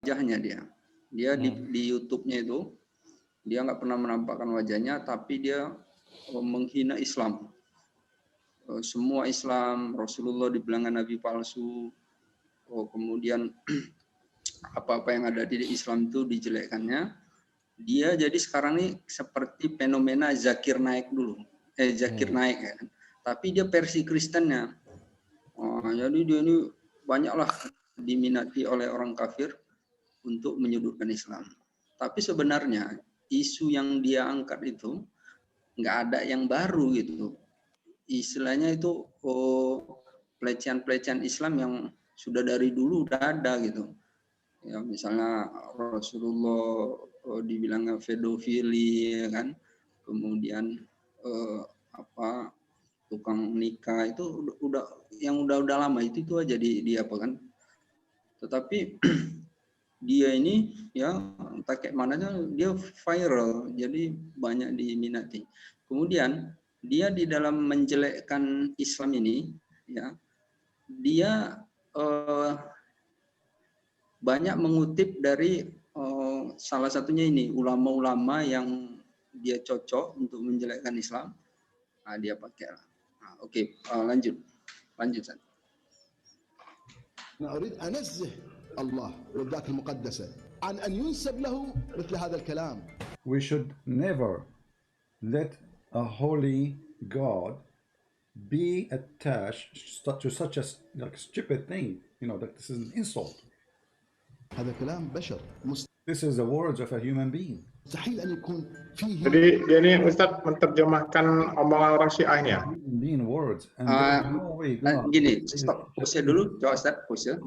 wajahnya dia. Dia di YouTube-nya itu dia nggak pernah menampakkan wajahnya, tapi dia menghina Islam. Semua Islam, Rasulullah dibilang nabi palsu, kemudian apa-apa yang ada di Islam itu dijelekkannya. Dia jadi sekarang ini seperti fenomena Zakir Naik dulu, Zakir Naik kan. Tapi dia versi Kristennya. Jadi dia ini banyaklah diminati oleh orang kafir untuk menyudutkan Islam. Tapi sebenarnya isu yang dia angkat itu nggak ada yang baru gitu. Istilahnya itu pelecehan-pelecehan Islam yang sudah dari dulu udah ada gitu. Ya misalnya Rasulullah dibilang pedofili ya kan. Kemudian tukang nikah itu udah lama itu aja di apa kan. Tetapi dia ini ya entah kayak mananya dia viral jadi banyak diminati. Kemudian dia di dalam menjelekkan Islam ini ya dia banyak mengutip dari salah satunya ini ulama-ulama yang dia cocok untuk menjelekkan Islam. Dia pakai lah. Oke, lanjut San. أنا أريد أنزه الله والذات المقدسة عن أن ينسب له مثل هذا الكلام. We should never let a holy God be attached to such a stupid thing. You know, that this is an insult. هذا كلام بشر. This is the words of a human being. مستحيل أن يكون فيه. Jadi dia ini Ustadz menerjemahkan omongan orang Syiah ini ya? Being words. And no way. Gini, stop. Pause dulu, coba Ustadz, pause.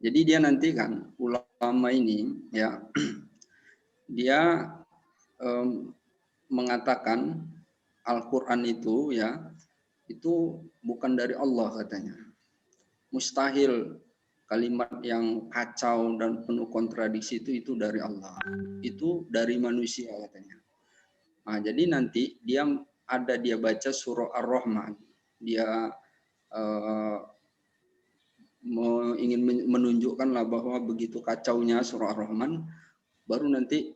Jadi dia nanti kan ulama ini ya dia mengatakan Al-Quran itu ya itu bukan dari Allah katanya. Mustahil kalimat yang kacau dan penuh kontradiksi itu dari Allah. Itu dari manusia katanya. Jadi nanti dia baca surah Ar-Rahman. Dia ingin menunjukkanlah bahwa begitu kacaunya surah Ar-Rahman, baru nanti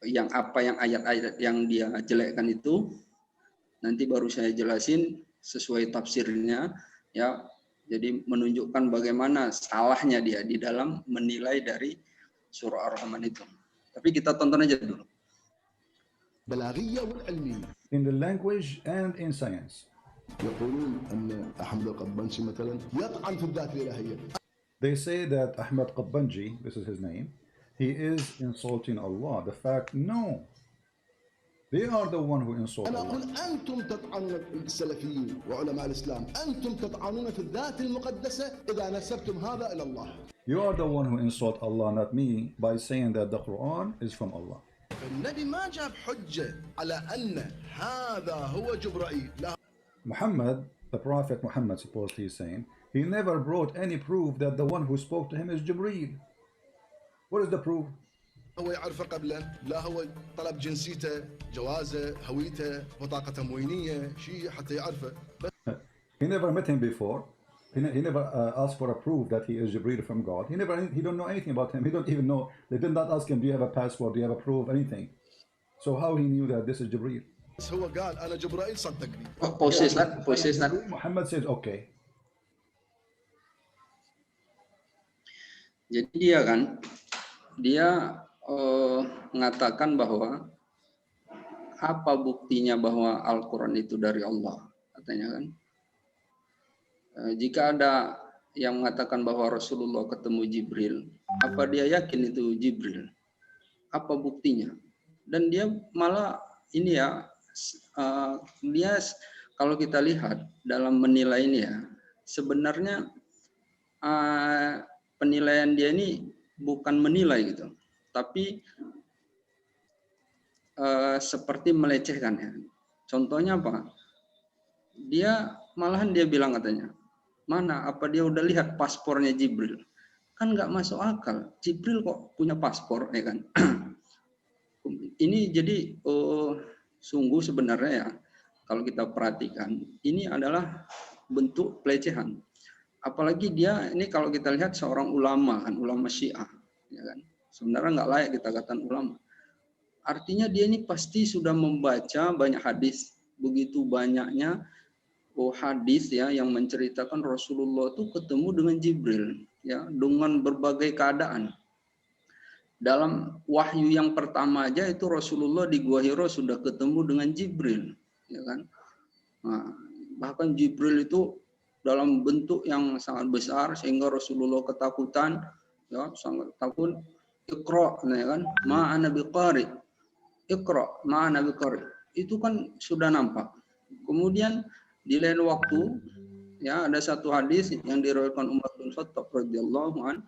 yang ayat-ayat yang dia jelekkan itu nanti baru saya jelasin sesuai tafsirnya ya. Jadi menunjukkan bagaimana salahnya dia di dalam menilai dari surah Ar-Rahman itu. Tapi kita tonton aja dulu. In the language and in science. They say that Ahmad Qabbanji, this is his name, he is insulting Allah. The fact, no. They are the one who insult Allah. أنا أقول أنتم تطعنون السلفيين وعلماء الإسلام أنتم تطعنون في الذات المقدسة إذا نسبتم هذا إلى الله. You are the one who insult Allah, not me, by saying that the Quran is from Allah. النبي ما جاب حجة على أن هذا هو جبرائيل. Muhammad, the Prophet Muhammad, supposedly is saying, he never brought any proof that the one who spoke to him is Jibreel. What is the proof? هو يعرفه قبلا، لا هو طلب جنسيته، جوازه، هويته، بطاقة تموينية، شيء حتى يعرفه. He never met him before. He never asked for a proof that he is Jibreel from God. He don't know anything about him. He don't even know. They did not ask him, do you have a passport? Do you have a proof? Anything. So how he knew that this is Jibreel? هو قال أنا جبرائيل صدقني. Posesnan. Muhammad says okay. Jadi dia mengatakan bahwa apa buktinya bahwa Al-Quran itu dari Allah, katanya kan. Jika ada yang mengatakan bahwa Rasulullah ketemu Jibril, apa dia yakin itu Jibril? Apa buktinya? Dan dia malah ini ya, dia kalau kita lihat dalam menilai ini ya, sebenarnya penilaian dia ini bukan menilai gitu, tapi seperti melecehkan ya. Contohnya apa? Malahan dia bilang katanya, mana apa dia udah lihat paspornya Jibril? Kan nggak masuk akal. Jibril kok punya paspor ya kan? Ini jadi sungguh sebenarnya ya, kalau kita perhatikan, ini adalah bentuk pelecehan. apalagi dia ini kalau kita lihat seorang ulama kan, ulama Syiah, ya kan. Sebenarnya nggak layak kita katakan ulama. Artinya dia ini pasti sudah membaca banyak hadis, begitu banyaknya hadis ya yang menceritakan Rasulullah itu ketemu dengan Jibril ya dengan berbagai keadaan. Dalam wahyu yang pertama aja itu Rasulullah di Gua Hira sudah ketemu dengan Jibril, ya kan? Nah, bahkan Jibril itu dalam bentuk yang sangat besar sehingga Rasulullah ketakutan, ya sangat takut. Iqra, ya kan? Ma'ana biqari. Iqra, ma'ana biqari. Itu kan sudah nampak. Kemudian di lain waktu, ya ada satu hadis yang diriwayatkan Umar bin Khattab radhiyallahu an.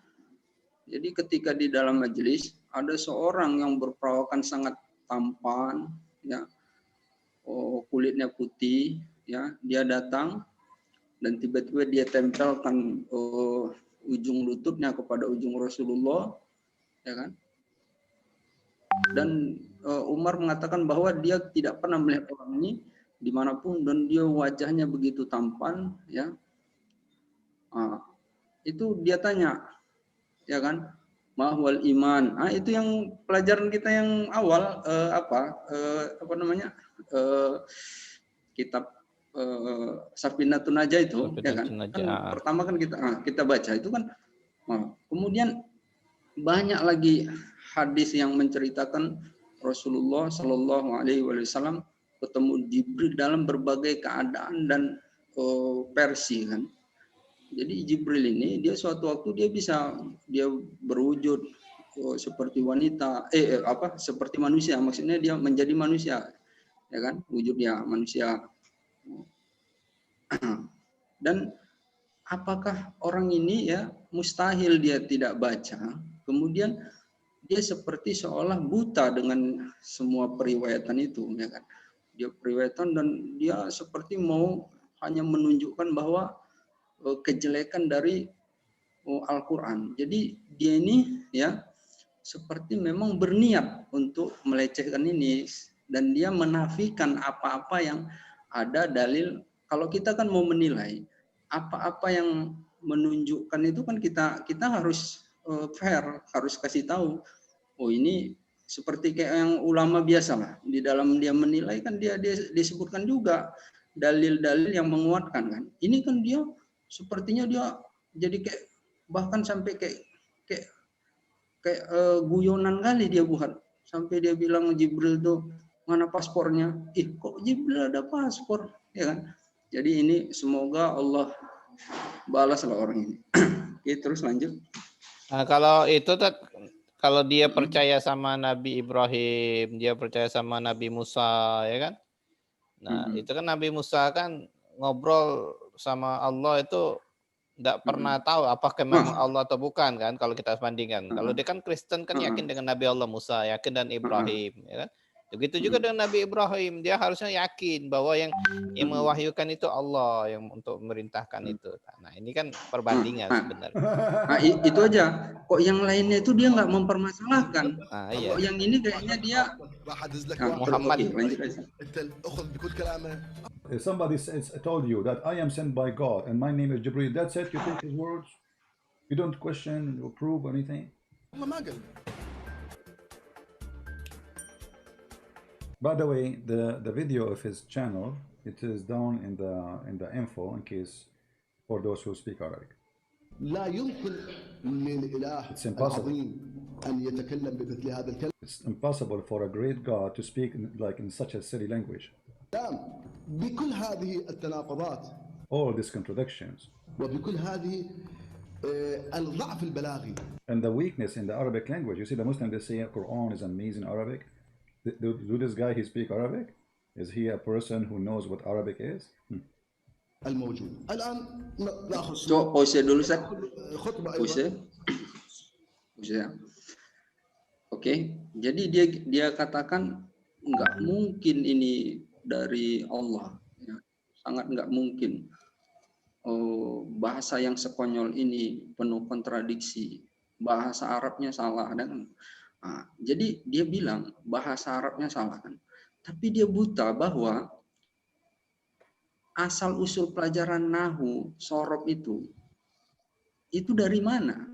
Jadi ketika di dalam majelis ada seorang yang berperawakan sangat tampan, ya, kulitnya putih, ya, dia datang dan tiba-tiba dia tempelkan ujung lututnya kepada ujung Rasulullah, ya kan? Dan Umar mengatakan bahwa dia tidak pernah melihat orang ini dimanapun dan dia wajahnya begitu tampan, ya. Itu dia tanya, ya kan, mahwal iman. Itu yang pelajaran kita yang awal apa namanya kitab Safinatun Najah itu, ya kan. Pertama kan kita baca itu kan. Kemudian banyak lagi hadis yang menceritakan Rasulullah Shallallahu Alaihi Wasallam ketemu Jibril dalam berbagai keadaan dan versi kan. Jadi Jibril ini dia suatu waktu dia berwujud seperti wanita, seperti manusia, maksudnya dia menjadi manusia, ya kan, wujudnya manusia. Dan apakah orang ini ya mustahil dia tidak baca, kemudian dia seperti seolah buta dengan semua periwayatan itu, ya kan. Dia periwayatan dan dia seperti mau hanya menunjukkan bahwa kejelekan dari Al-Quran. Jadi dia ini ya seperti memang berniat untuk melecehkan ini dan dia menafikan apa-apa yang ada dalil. Kalau kita kan mau menilai apa-apa yang menunjukkan itu kan kita harus fair, harus kasih tahu. Oh ini seperti kayak yang ulama biasa lah. Di dalam dia menilai kan dia disebutkan juga dalil-dalil yang menguatkan kan. Ini kan dia sepertinya dia jadi kayak bahkan sampai kayak guyonan kali dia buat. Sampai dia bilang Jibril tuh mana paspornya? Kok Jibril ada paspor? Ya kan? Jadi ini semoga Allah balaslah orang ini. Oke, terus lanjut. Nah, kalau itu kalau dia percaya sama Nabi Ibrahim, dia percaya sama Nabi Musa, ya kan? Nah, itu kan Nabi Musa kan ngobrol sama Allah itu tidak pernah tahu apakah memang Allah atau bukan kan, kalau kita bandingkan. Kalau dia kan Kristen kan yakin dengan Nabi Allah Musa, yakin dan Ibrahim, ya kan? Begitu juga dengan Nabi Ibrahim, dia harusnya yakin bahwa yang mewahyukan itu Allah yang untuk memerintahkan itu. Nah, ini kan perbandingan sebenarnya. Nah, itu aja. Kok yang lainnya itu dia nggak mempermasalahkan. Iya. Kok yang ini kayaknya dia Muhammad. If somebody told you that I am sent by God and my name is Jibril, that's it, you take his words, you don't question or prove anything. By the way, the video of his channel, it is down in the info in case for those who speak Arabic. It's impossible. It's impossible for a great God to speak in such a silly language. All these contradictions. And the weakness in the Arabic language. You see the Muslims, they say Quran is amazing Arabic. Do this guy, he speak Arabic? Is he a person who knows what Arabic is? So, pause dulu, Ustaz. Pause. Oke, jadi dia katakan nggak mungkin ini dari Allah, ya. Sangat nggak mungkin. Bahasa yang sekonyol ini penuh kontradiksi, bahasa Arabnya salah dan jadi dia bilang bahasa Arabnya salah kan, tapi dia buta bahwa asal usul pelajaran nahu sorob itu itu dari mana?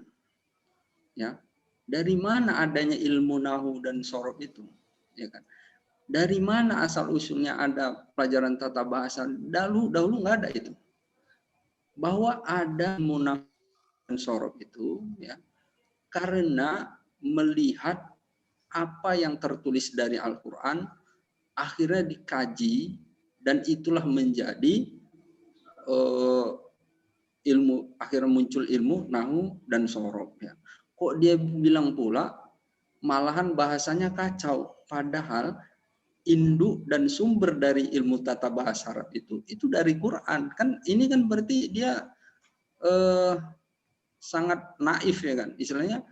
Ya, dari mana adanya ilmu nahu dan sorof itu? Ya kan? Dari mana asal usulnya ada pelajaran tata bahasa? Dahulu nggak ada itu. Bahwa ada ilmu nahu dan sorof itu, ya, karena melihat apa yang tertulis dari Al-Quran, akhirnya dikaji, dan itulah menjadi ilmu, akhirnya muncul ilmu nahu dan sorof. Ya. Kok dia bilang pula malahan bahasanya kacau, padahal induk dan sumber dari ilmu tata bahasa Arab itu dari Quran. Kan ini kan berarti dia sangat naif, ya kan, istilahnya.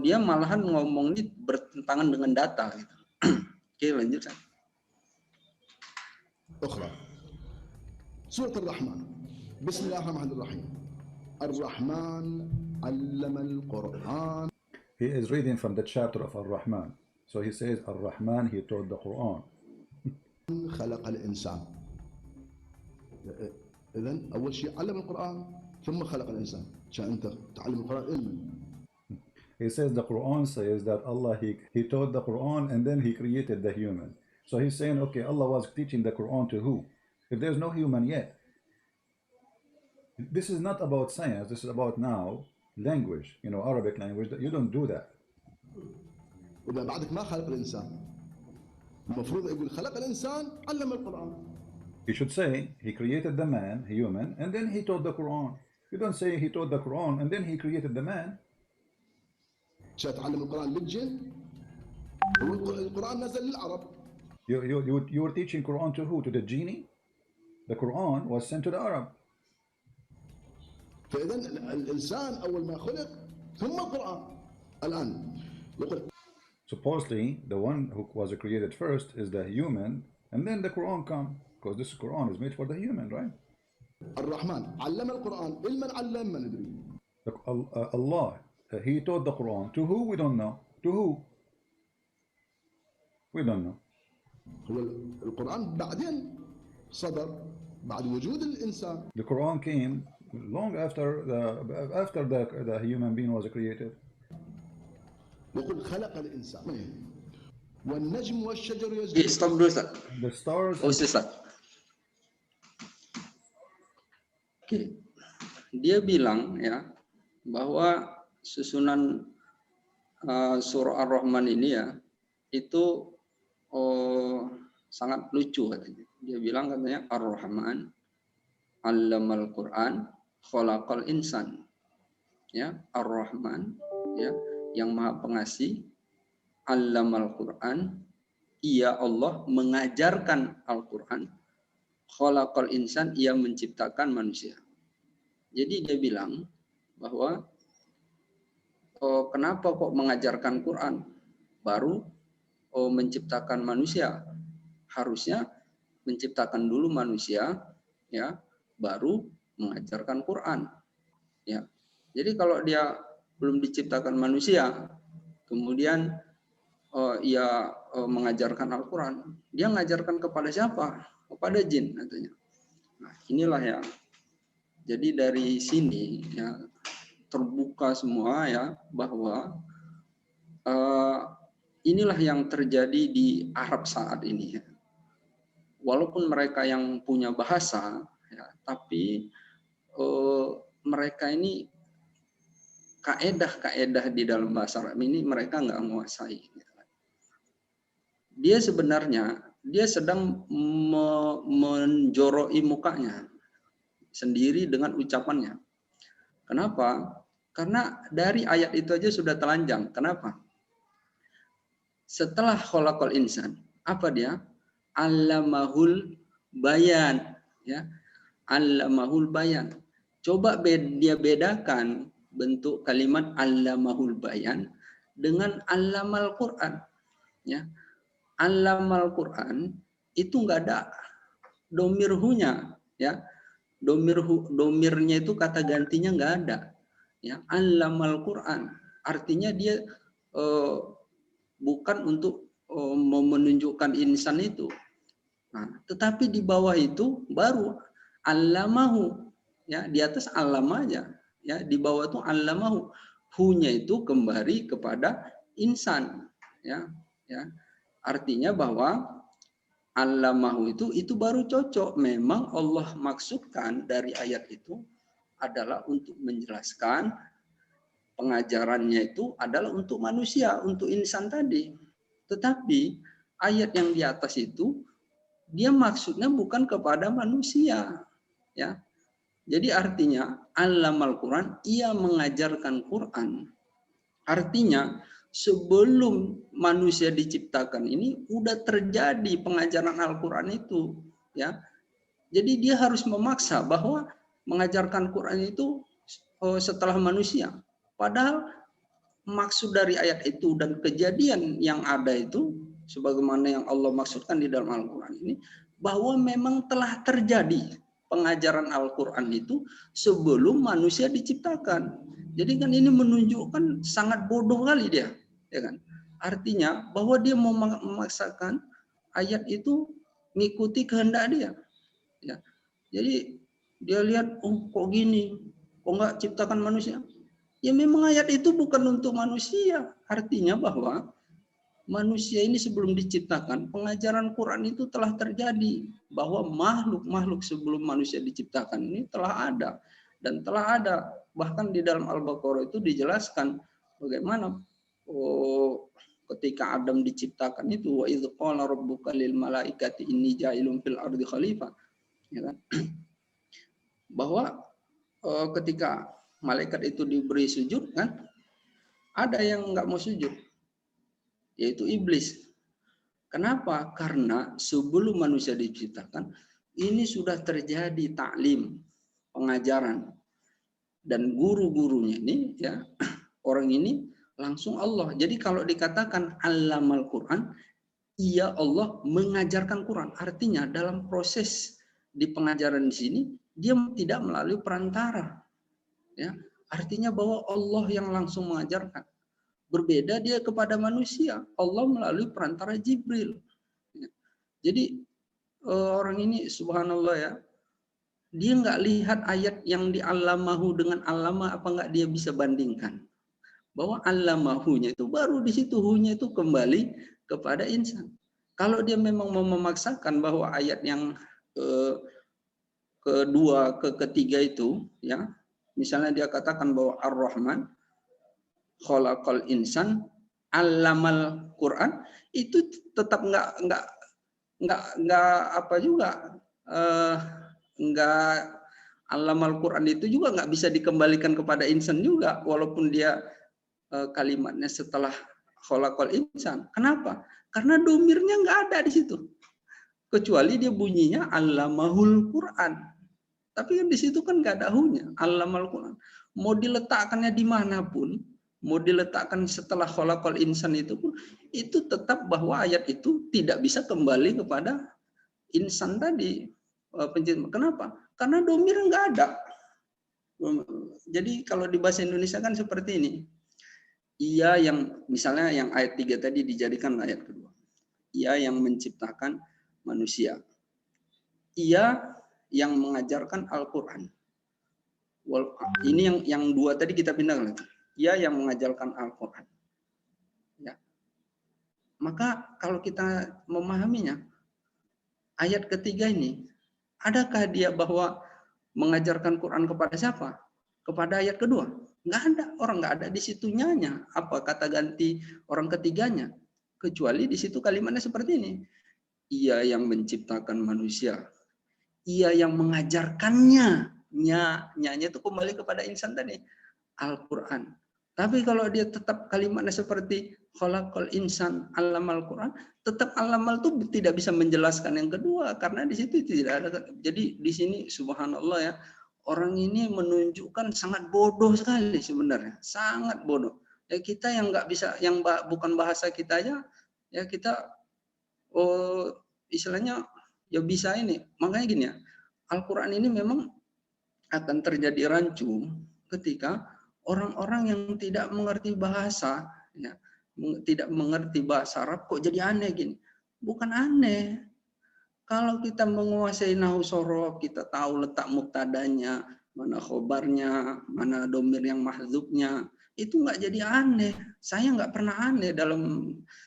Dia malahan ngomong ini bertentangan dengan data gitu. Oke, lanjut. أخرى سورة الرحمن بسم الله الرحمن الرحيم الرحمن علم القرآن. He is reading from the chapter of Ar-Rahman. So he says Ar-Rahman, he taught the Quran. خلق الإنسان. إذن أول شيء علم القرآن ثم خلق الإنسان عشان أنت تعلم القرآن علما. He says the Quran says that Allah, he taught the Quran and then he created the human. So he's saying, okay, Allah was teaching the Quran to who? If there's no human yet. This is not about science, this is about now language, you know, Arabic language. You don't do that. وإذا بعدك ما خلق الإنسان المفروض يقول خلق الإنسان علم القرآن. You should say he created the man, human, and then he taught the Quran. You don't say he taught the Quran and then he created the man. عشان تعلم القرآن للجن والقرآن نزل للعرب. You were teaching Quran to who? To the genie? The Quran was sent to the Arab. فإذا الإنسان أول ما خلق ثم القرآن. الآن يقول Supposedly, the one who was created first is the human, and then the Quran come, because this Quran is made for the human, right? الرحمن علم القرآن علما علم ما ندري. Allah, he taught the Quran to who? We don't know. To who? We don't know. هو القرآن بعدين صدر بعد وجود الإنسان. The Quran came long after the human being was created. يقول خلق الإنسان والنجم والشجر Stop يسجدون. dulu, Ustaz. The stars. Ustaz. Oke. Dia bilang, ya, bahwa susunan surah Ar-Rahman ini, ya, itu sangat lucu katanya. Dia bilang katanya Ar-Rahman allamal Quran khalaqal insan. Ya, Ar-Rahman, ya, yang Maha Pengasih, allamal Quran, ia Allah mengajarkan Al-Quran, khalaqal insan, ia menciptakan manusia. Jadi dia bilang bahwa kenapa kok mengajarkan Quran baru menciptakan manusia? Harusnya menciptakan dulu manusia, ya, baru mengajarkan Quran, ya. Jadi kalau dia belum diciptakan manusia, kemudian ia mengajarkan Al-Quran, dia mengajarkan kepada siapa? Kepada jin katanya. Nah, inilah ya. Jadi dari sini, ya, terbuka semua, ya, bahwa inilah yang terjadi di Arab saat ini, ya. Walaupun mereka yang punya bahasa, ya, tapi mereka ini kaedah di dalam bahasa Arab ini mereka nggak menguasai. Dia sebenarnya sedang menjoroi mukanya sendiri dengan ucapannya. Kenapa? Karena dari ayat itu aja sudah telanjang. Kenapa? Setelah khalaqal insan, apa dia? Allamahul bayan, ya. Allamahul bayan. Coba dia bedakan bentuk kalimat allamahul bayan dengan allamal Quran, ya. Allamal Quran itu enggak ada domirhunya, ya. Domirnya itu kata gantinya enggak ada, ya. Allamal Quran artinya dia bukan untuk menunjukkan insan itu. Nah, tetapi di bawah itu baru allamahu, ya, di atas allama aja, Ya, di bawah itu allamahu. Hu-nya itu kembali kepada insan. Ya, ya. Artinya bahwa allamahu itu baru cocok. Memang Allah maksudkan dari ayat itu adalah untuk menjelaskan pengajarannya itu adalah untuk manusia, untuk insan tadi. Tetapi ayat yang di atas itu dia maksudnya bukan kepada manusia, ya. Jadi artinya allamal Quran, ia mengajarkan Quran. Artinya sebelum manusia diciptakan ini udah terjadi pengajaran Al-Quran itu, ya. Jadi dia harus memaksa bahwa mengajarkan Quran itu setelah manusia. Padahal maksud dari ayat itu dan kejadian yang ada itu sebagaimana yang Allah maksudkan di dalam Al-Quran ini, bahwa memang telah terjadi pengajaran Al-Quran itu sebelum manusia diciptakan. Jadi kan ini menunjukkan sangat bodoh kali dia, ya kan? Artinya bahwa dia mau memaksakan ayat itu ngikuti kehendak dia. Ya. Jadi dia lihat, oh kok gini, kok nggak ciptakan manusia? Ya memang ayat itu bukan untuk manusia. Artinya bahwa manusia ini sebelum diciptakan, pengajaran Quran itu telah terjadi. Bahwa makhluk-makhluk sebelum manusia diciptakan ini telah ada. Dan telah ada. Bahkan di dalam Al-Baqarah itu dijelaskan bagaimana ketika Adam diciptakan itu, wa idz qala rabbuka lil malaikati inni ja'ilun fil ardi khalifah. Ya kan? Bahwa ketika malaikat itu diberi sujud, kan ada yang nggak mau sujud, yaitu iblis. Kenapa? Karena sebelum manusia diciptakan ini sudah terjadi taklim, pengajaran, dan guru-gurunya ini, ya, orang ini langsung Allah. Jadi kalau dikatakan allamal Quran, ia Allah mengajarkan Quran. Artinya dalam proses di pengajaran di sini dia tidak melalui perantara. Ya, artinya bahwa Allah yang langsung mengajarkan. Berbeda dia kepada manusia, Allah melalui perantara Jibril. Ya. Jadi orang ini subhanallah ya, dia nggak lihat ayat yang diallamahu dengan allama, apa nggak dia bisa bandingkan? Bahwa allamahunya itu baru di situ hunya itu kembali kepada insan. Kalau dia memang mau memaksakan bahwa ayat yang kedua, ketiga itu, ya, misalnya dia katakan bahwa Ar-Rahman khalaqal insan allamal Quran, itu tetap nggak apa juga, nggak allamal Quran itu juga nggak bisa dikembalikan kepada insan juga, walaupun dia kalimatnya setelah khalaqal insan. Kenapa? Karena domirnya nggak ada di situ, kecuali dia bunyinya allamahul Quran. Tapi kan di situ kan nggak ada hunya, allamal Quran. Mau diletakkannya dimanapun, mau diletakkan setelah khalaqal insan itu pun, itu tetap bahwa ayat itu tidak bisa kembali kepada insan tadi. Kenapa? Karena domir nggak ada. Jadi kalau di bahasa Indonesia kan seperti ini. Ia yang, misalnya yang ayat 3 tadi dijadikan ayat kedua. Ia yang menciptakan manusia. Ia yang mengajarkan Al-Quran. Ini yang dua tadi kita pindahkan. Ia yang mengajarkan Al-Quran. Ya. Maka kalau kita memahaminya, ayat ketiga ini, adakah dia bahwa mengajarkan Quran kepada siapa? Kepada ayat kedua? Nggak ada. Orang nggak ada di situnya. Apa kata ganti orang ketiganya? Kecuali di situ kalimatnya seperti ini. Ia yang menciptakan manusia. Ia yang mengajarkannya. Nya-nya itu kembali kepada insan tadi. Al-Quran. Tapi kalau dia tetap kalimatnya seperti khalaqal insan allamal Quran, tetap allamal itu tidak bisa menjelaskan yang kedua, karena di situ tidak ada. Jadi di sini subhanallah ya, orang ini menunjukkan sangat bodoh sekali sebenarnya, sangat bodoh. Ya kita yang nggak bisa, yang bukan bahasa kita aja, ya kita istilahnya ya bisa ini. Makanya gini ya, Al-Quran ini memang akan terjadi rancu ketika orang-orang yang tidak mengerti bahasa, ya, tidak mengerti bahasa Arab, kok jadi aneh gini? Bukan aneh. Kalau kita menguasai nahwu sorof, kita tahu letak muktadanya, mana khobarnya, mana domir yang mahdzubnya, itu nggak jadi aneh. Saya nggak pernah aneh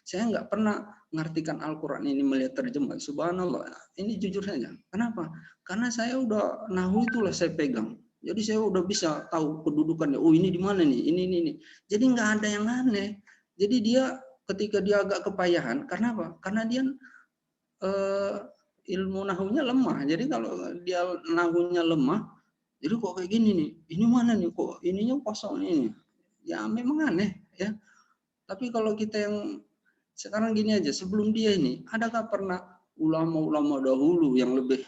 saya nggak pernah mengartikan Al-Quran ini melihat terjemah. Subhanallah, ini jujur saja. Kenapa? Karena saya udah nahu itulah saya pegang. Jadi saya udah bisa tahu kedudukannya. Oh ini di mana nih? Ini. Jadi nggak ada yang aneh. Jadi dia ketika dia agak kepayahan, karena apa? Karena dia ilmu nahunya lemah. Jadi kalau dia nahunya lemah, jadi kok kayak gini nih? Ini mana nih? Kok ininya kosong ini? Ya memang aneh ya. Tapi kalau kita yang sekarang gini aja, sebelum dia ini, adakah pernah ulama-ulama dahulu yang lebih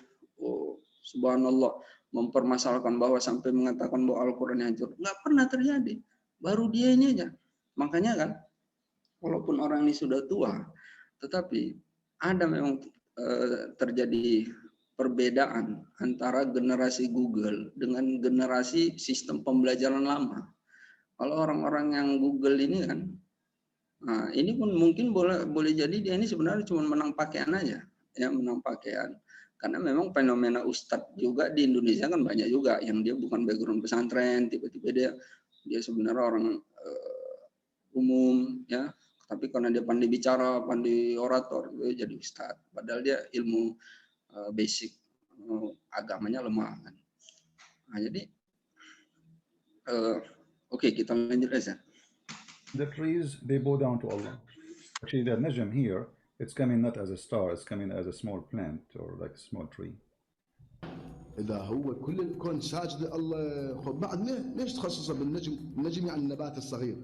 subhanallah mempermasalahkan bahwa sampai mengatakan bahwa Al-Quran hancur? Nggak pernah terjadi. Baru dia ini aja. Makanya kan, walaupun orang ini sudah tua, tetapi ada memang terjadi perbedaan antara generasi Google dengan generasi sistem pembelajaran lama. Kalau orang-orang yang Google ini kan, nah ini pun mungkin boleh jadi dia ini sebenarnya cuma menang pakaian aja, ya menang pakaian. Karena memang fenomena ustadz juga di Indonesia kan banyak juga yang dia bukan background pesantren, tiba-tiba dia sebenarnya orang umum, ya. Tapi karena dia pandai bicara, pandai orator, dia jadi ustadz. Padahal dia ilmu basic agamanya lemah kan. Nah, jadi oke, kita lanjut aja. The trees, they bow down to Allah. Actually, the najm here, it's coming not as a star, it's coming as a small plant or like a small tree. إذا هو كل الكون ساجد الله، خب بعد ليش تخصصه بالنجم؟ النجم يعني النبات الصغير.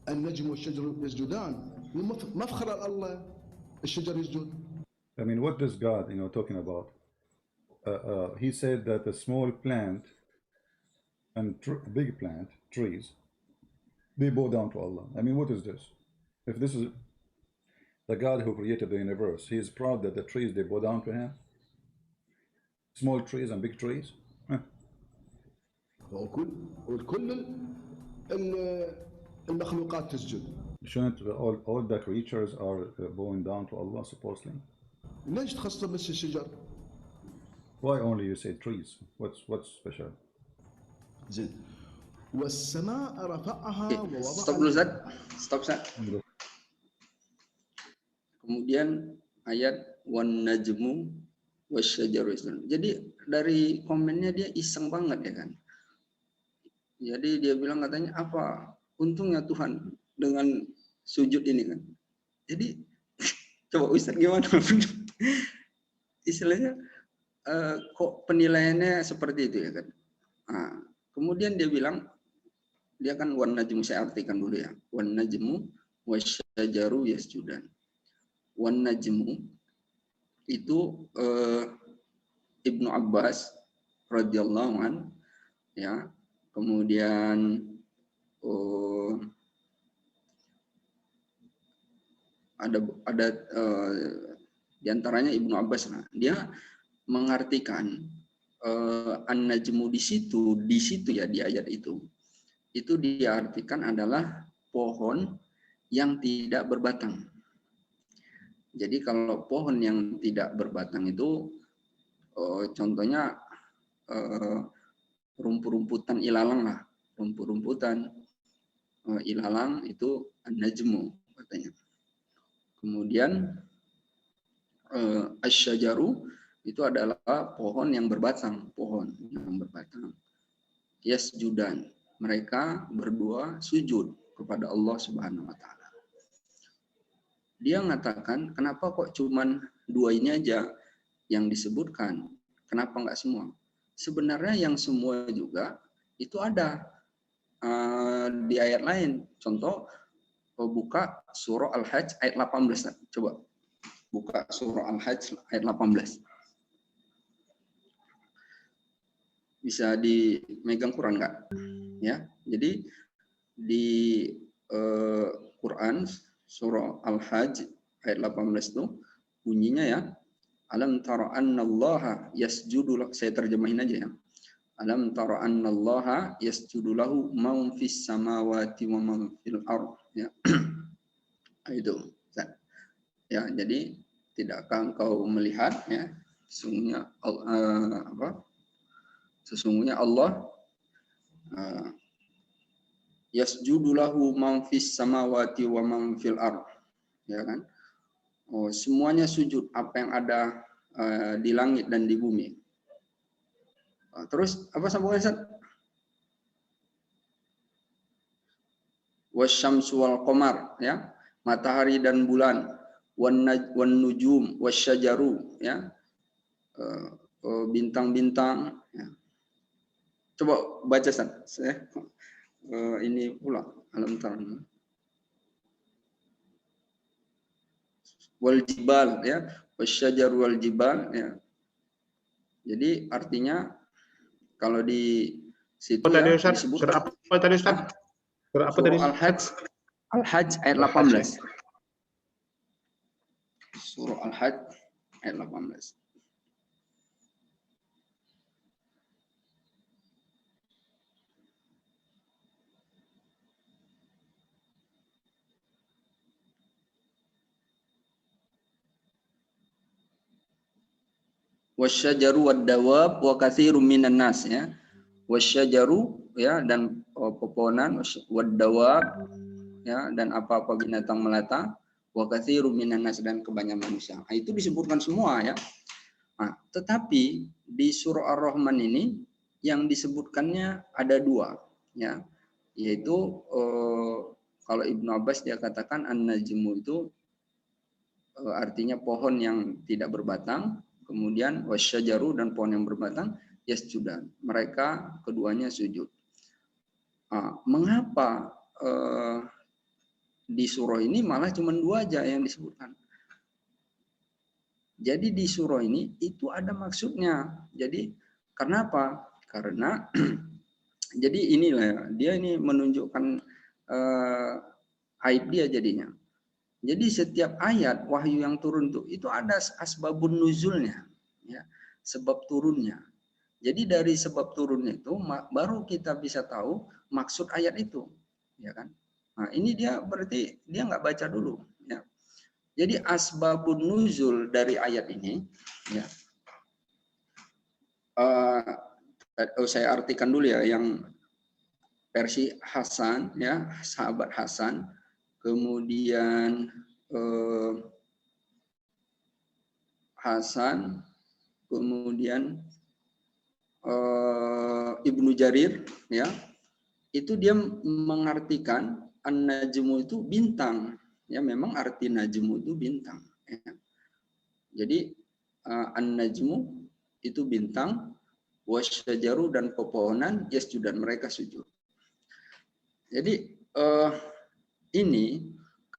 النجم والشجر يسجدان، مفخر الله الشجر يسجد. I mean, what does God, talking about? He said that a small plant and big plant, trees, they bow down to Allah. I mean, what is this? If this is the God who created the universe, he is proud that the trees, they bow down to him? Small trees and big trees? وكل المخلوقات تسجد. Shouldn't all the creatures are bowing down to Allah supposedly? ليش تخصص بس الشجر؟ Why only you say trees? What's special? زين. والسماء رفعها ووضع. Stop dulu Zat. Stop Zat. Kemudian ayat wan najmu wasyajaru. Jadi dari komennya dia iseng banget ya kan. Jadi dia bilang katanya apa untungnya Tuhan dengan sujud ini kan. Jadi coba Ustaz gimana? Istilahnya kok penilaiannya seperti itu ya kan. Nah, kemudian dia bilang dia kan wan najmu, saya artikan dulu ya. Wan najmu wasyajaru yasjudan. Wan najmu itu Ibnu Abbas radhiyallahu an ya, kemudian ada diantaranya Ibnu Abbas, dia mengartikan an-najmu di situ ya, di ayat itu diartikan adalah pohon yang tidak berbatang. Jadi kalau pohon yang tidak berbatang itu contohnya rumput-rumputan ilalang lah, rumput-rumputan ilalang itu an-najmu katanya. Kemudian asyajaru itu adalah pohon yang berbatang, Yasjudan, mereka berdua sujud kepada Allah Subhanahu wa taala. Dia mengatakan, kenapa kok cuman dua ini aja yang disebutkan? Kenapa enggak semua? Sebenarnya yang semua juga itu ada di ayat lain. Contoh, buka surah Al-Hajj ayat 18. Coba buka surah Al-Hajj ayat 18. Bisa dimegang Quran enggak? Ya, jadi di Quran surah Al-Hajj ayat 18 itu bunyinya ya, alam tara annallaha yasjudu, saya terjemahin aja ya. Alam tara annallaha yasjudu lahu man fis samawati wa man fil ardh ya. Itu. Ya, jadi tidakkah engkau melihat ya, sesungguhnya Sesungguhnya Allah yasjudu lahu man fis samawati wa man fil ard. Ya kan? Oh, semuanya sujud apa yang ada di langit dan di bumi. Terus apa sambungannya, Ustaz? Wasyamsu wal qamar, ya, matahari dan bulan, wan nujum wasyajaru, ya, bintang-bintang, ya. Coba baca, Ustaz. Saya ini pula alam tarana. Wal jibal, ya, wasyajaru wal jibal, ya. Jadi artinya kalau di situ Apa tadi, ya Ustaz? disebut Surah apa tadi, Ustaz? Surah apa tadi? Al-Hajj ayat 18. Surah Al-Hajj ayat 18. Wasyajaru wad-dawab wa katsirun minan nas, ya. Wasyajaru, ya, dan pepohonan, wad-dawab, ya, dan apa-apa binatang melata, wa katsirun minan nas, dan kebanyakan manusia. Nah, itu disebutkan semua, ya. Nah, tetapi di surah Ar-Rahman ini yang disebutkannya ada dua, ya, yaitu kalau Ibnu Abbas dia katakan an-najmu itu artinya pohon yang tidak berbatang. Kemudian wasyajaru, dan pohon yang berbatang, yasjudan, mereka keduanya sujud. Mengapa di surah ini malah cuma dua aja yang disebutkan? Jadi di surah ini itu ada maksudnya. Jadi kenapa? Karena jadi inilah dia ini menunjukkan aib dia jadinya. Jadi setiap ayat wahyu yang turun itu ada asbabun nuzulnya, ya, sebab turunnya. Jadi dari sebab turunnya itu baru kita bisa tahu maksud ayat itu, ya kan? Nah, ini dia berarti dia nggak baca dulu, ya. Jadi asbabun nuzul dari ayat ini, ya. Saya artikan dulu ya yang versi Hasan, ya, sahabat Hasan. Kemudian Hasan, kemudian Ibnu Jarir, ya, itu dia mengartikan an-najmu itu bintang, ya, memang arti najmu itu bintang, ya. Jadi an-najmu itu bintang, wasyajaru, dan pepohonan, yasjudan, mereka sujud. Jadi ini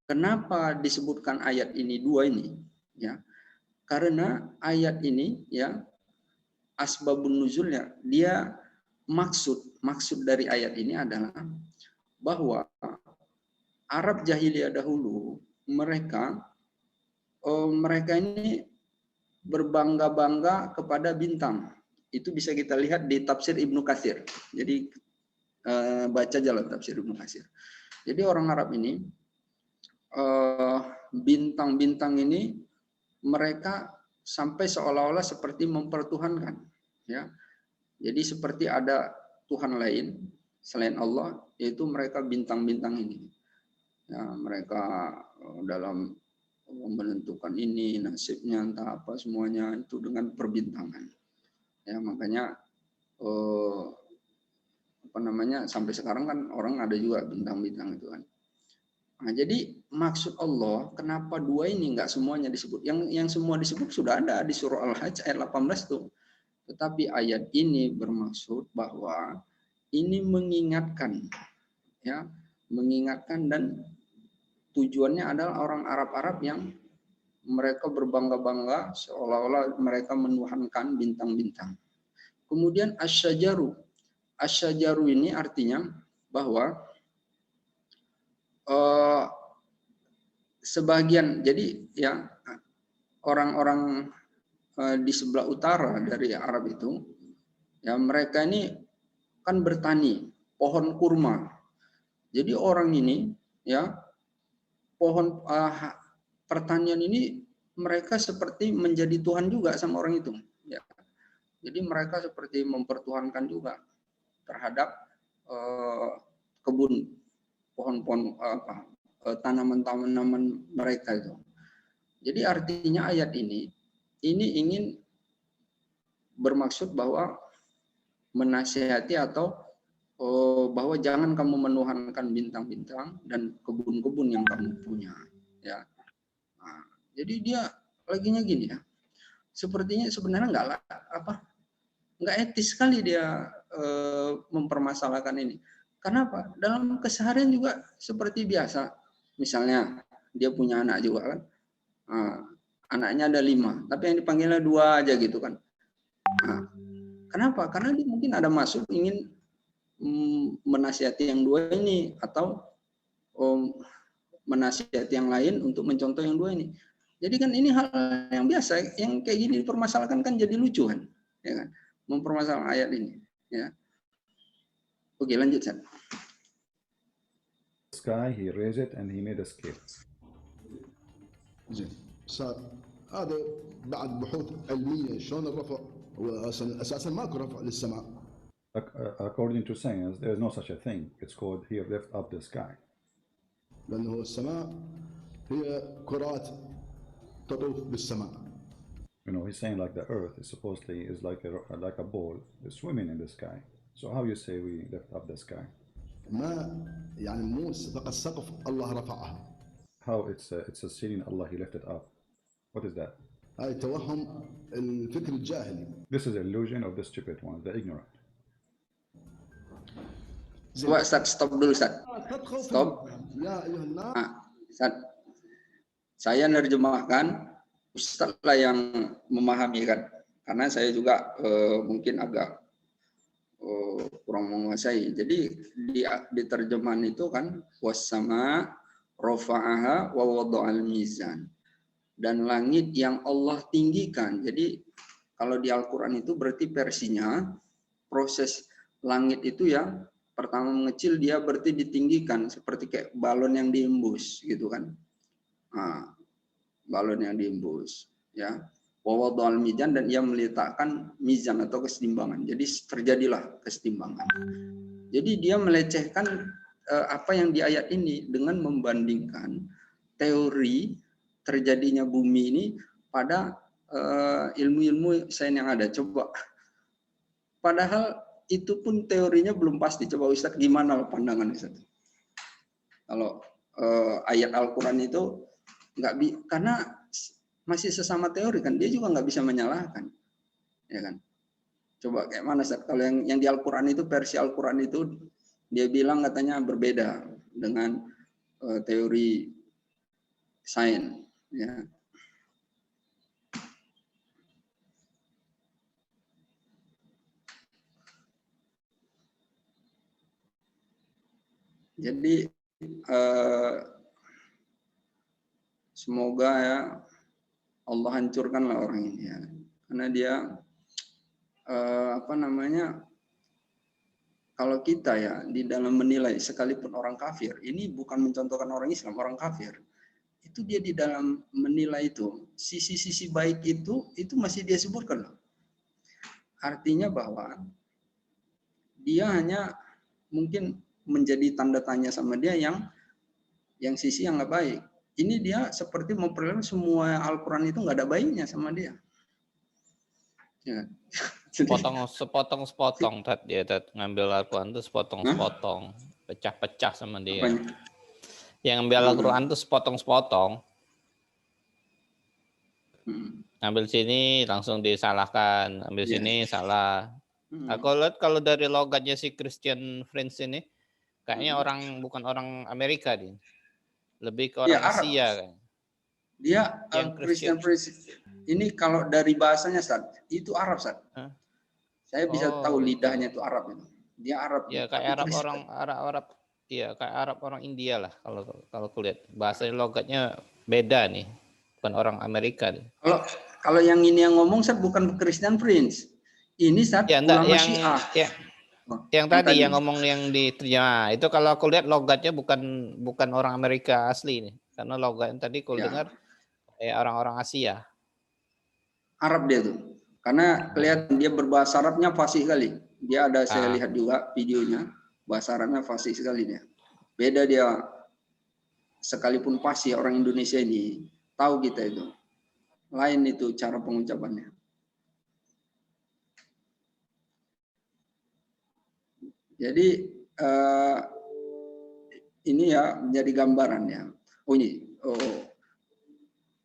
kenapa disebutkan ayat ini dua ini, ya? Karena ayat ini, ya, asbabun nuzulnya, dia maksud dari ayat ini adalah bahwa Arab jahiliyah dahulu mereka ini berbangga-bangga kepada bintang. Itu bisa kita lihat di tafsir Ibnu Katsir. Jadi baca jalan tafsir Ibnu Katsir. Jadi orang Arab ini bintang-bintang ini mereka sampai seolah-olah seperti mempertuhankan, ya. Jadi seperti ada Tuhan lain selain Allah, yaitu mereka bintang-bintang ini. Ya, mereka dalam menentukan ini nasibnya entah apa semuanya itu dengan perbintangan. Ya, makanya sampai sekarang kan orang ada juga bintang-bintang itu kan. Nah, jadi maksud Allah kenapa dua ini enggak semuanya disebut? Yang semua disebut sudah ada di surah Al-Hajj ayat 18 tuh. Tetapi ayat ini bermaksud bahwa ini mengingatkan, ya, mengingatkan, dan tujuannya adalah orang Arab-Arab yang mereka berbangga-bangga seolah-olah mereka menuhankan bintang-bintang. Kemudian asyajaru. Asyajaru ini artinya bahwa sebagian, jadi ya orang-orang di sebelah utara dari Arab itu, ya, mereka ini kan bertani pohon kurma. Jadi orang ini, ya, pohon pertanian ini mereka seperti menjadi Tuhan juga sama orang itu, ya. Jadi mereka seperti mempertuhankan juga terhadap kebun, pohon-pohon tanaman-tanaman mereka itu. Jadi artinya ayat ini ingin bermaksud bahwa menasihati atau bahwa jangan kamu menuhankan bintang-bintang dan kebun-kebun yang kamu punya, ya. Nah, jadi dia laginya gini ya, sepertinya sebenarnya nggak etis sekali dia mempermasalahkan ini. Kenapa? Dalam keseharian juga seperti biasa. Misalnya dia punya anak juga kan, anaknya ada 5, tapi yang dipanggilnya 2 aja gitu kan. Nah, kenapa? Karena dia mungkin ada maksud ingin menasihati yang 2 ini atau menasihati yang lain untuk mencontoh yang 2 ini. Jadi kan ini hal yang biasa, yang kayak gini dipermasalahkan kan jadi lucu kan, ya kan? Mempermasalahkan ayat ini, ya. Oke, lanjut, San. Sky, he raised it and he made a scale. زين هذا بعد بحوث علميه شلون الرفع؟ هو اساسا ماكو رفع للسماء. According to science, there is no such a thing. It's called he lift up the sky. لانه السماء هي كرات تطوف بالسماء. You know, he's saying like the earth is supposedly is like a ball swimming in the sky. So how you say we lift up the sky? ما يعني مو فقط سقف الله رفعها. How it's a ceiling Allah he lifted up. What is that? هاي توهم الفكر الجاهلي. This is illusion of the stupid ones, the ignorant. Coba stop dulu, Ustaz. Stop. Ya ayuhannas. Ustaz, saya nerjemahkan, Ustaz lah yang memahami kan, karena saya juga mungkin agak kurang menguasai. Jadi di terjemahan itu kan wassama rafa'aha wa wada'al mizan, dan langit yang Allah tinggikan. Jadi kalau di Al-Qur'an itu berarti versinya proses langit itu ya pertama mengecil, dia berarti ditinggikan seperti kayak balon yang diembus gitu kan. Nah, balon yang diembus ya. Wa wada'al mizan, dan ia meletakkan mizan atau kesetimbangan. Jadi terjadilah kesetimbangan. Jadi dia melecehkan apa yang di ayat ini dengan membandingkan teori terjadinya bumi ini pada ilmu-ilmu sains yang ada. Coba, padahal itu pun teorinya belum pasti. Coba Ustaz, gimana pandangan Ustaz? Kalau ayat Al-Quran itu karena masih sesama teori kan, dia juga nggak bisa menyalahkan, ya kan? Coba kayak mana Ustaz? Kalau yang di Al-Quran itu, versi Al-Quran itu dia bilang katanya berbeda dengan teori sains, ya. Jadi semoga ya Allah hancurkanlah orang ini ya, karena dia kalau kita ya di dalam menilai sekalipun orang kafir, ini bukan mencontohkan orang Islam, orang kafir itu dia di dalam menilai itu sisi-sisi baik itu masih dia sebutkan loh. Artinya bahwa dia hanya mungkin menjadi tanda tanya sama dia yang sisi yang nggak baik. Ini dia seperti memperlihatkan semua Al-Quran itu nggak ada baiknya sama dia. Ya. Sepotong-sepotong dia ngambil Al-Quran itu sepotong-sepotong, pecah-pecah sama dia. Apanya? Yang ngambil Al-Quran itu sepotong-sepotong. Ambil sini langsung disalahkan, ambil sini salah. Aku lihat kalau dari logatnya si Christian Friends ini, kayaknya bukan orang Amerika dia. Lebih ke orang Asia kan. Dia Christian Friends ini kalau dari bahasanya Ustaz, itu Arab Ustaz. Saya bisa tahu lidahnya itu Arab itu. Dia Arab. Ya kayak Arab. Iya, kayak Arab orang India lah kalau kulihat. Bahasa logatnya beda nih. Bukan orang Amerika nih. Kalau yang ini yang ngomong Ustaz bukan Christian Friends. Ini Ustaz ulama Syiah. Yang tadi yang ngomong yang diterjemah itu kalau aku lihat logatnya bukan orang Amerika asli nih. Karena logat yang tadi aku dengar orang-orang Asia. Arab dia tuh. Karena kelihatan dia berbahasa Arabnya fasih sekali. Dia ada saya Ah. lihat juga videonya, bahasa Arabnya fasih sekali dia. Beda dia, sekalipun fasih orang Indonesia ini, tahu kita itu. Lain itu cara pengucapannya. Jadi ini ya menjadi gambaran ya.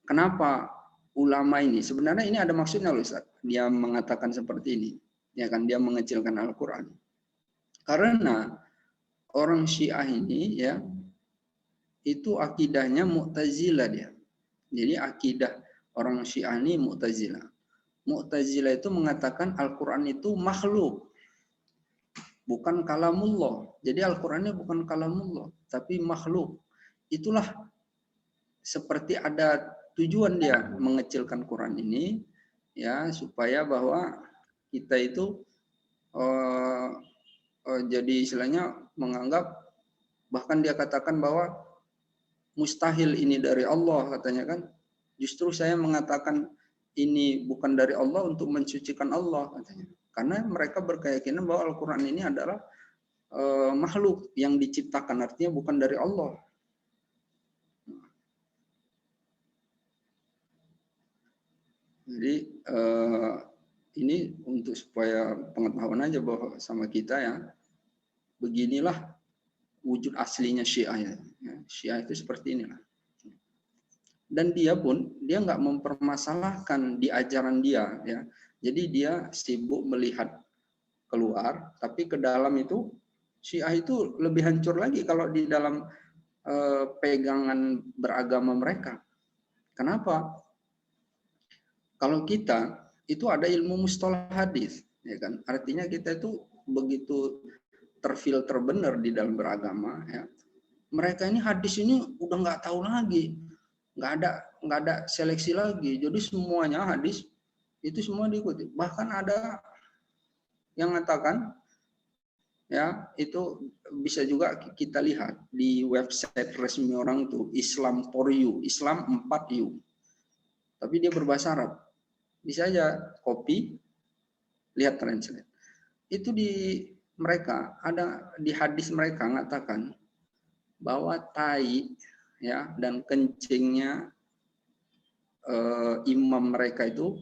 Kenapa ulama ini sebenarnya ini ada maksudnya loh Ustaz. Dia mengatakan seperti ini, ya kan, dia mengecilkan Al-Qur'an. Karena orang Syiah ini ya itu akidahnya Mu'tazilah dia. Jadi akidah orang Syiah ini Mu'tazilah. Mu'tazilah itu mengatakan Al-Qur'an itu makhluk, bukan kalamullah. Jadi Al-Qur'annya bukan kalamullah, tapi makhluk. Itulah seperti ada tujuan dia mengecilkan Quran ini ya, supaya bahwa kita itu jadi istilahnya menganggap, bahkan dia katakan bahwa mustahil ini dari Allah katanya kan. Justru saya mengatakan ini bukan dari Allah untuk mensucikan Allah katanya. Karena mereka berkeyakinan bahwa Al-Quran ini adalah makhluk yang diciptakan, artinya bukan dari Allah. Jadi ini untuk supaya pengetahuan aja bahwa sama kita ya, beginilah wujud aslinya Syiah ya. Syiah itu seperti inilah. Dan dia pun dia nggak mempermasalahkan di ajaran dia ya. Jadi dia sibuk melihat keluar, tapi ke dalam itu Syiah itu lebih hancur lagi kalau di dalam pegangan beragama mereka. Kenapa? Kalau kita itu ada ilmu mustalah hadis, ya kan? Artinya kita itu begitu terfilter benar di dalam beragama, ya. Mereka ini hadis ini udah nggak tahu lagi, nggak ada seleksi lagi. Jadi semuanya hadis itu semua diikuti. Bahkan ada yang mengatakan, ya itu bisa juga kita lihat di website resmi orang tuh, Islam for You, Islam 4U. Tapi dia berbahasa Arab. Bisa aja copy, lihat translate. Itu di mereka ada di hadis mereka mengatakan bahwa tai ya dan kencingnya imam mereka itu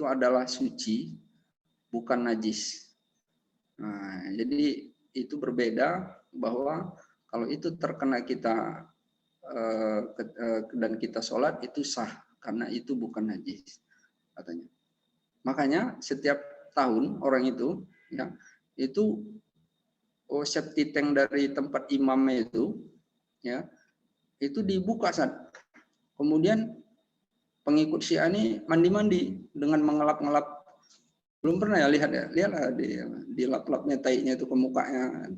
adalah suci, bukan najis. Nah, jadi itu berbeda, bahwa kalau itu terkena kita dan kita sholat itu sah karena itu bukan najis katanya. Makanya setiap tahun orang itu ya itu septic tank dari tempat imamnya itu ya itu dibuka saat kemudian pengikut Syiah ini mandi-mandi dengan mengelap-ngelap. Belum pernah ya lihatlah di lap-lapnya tainya itu ke mukanya.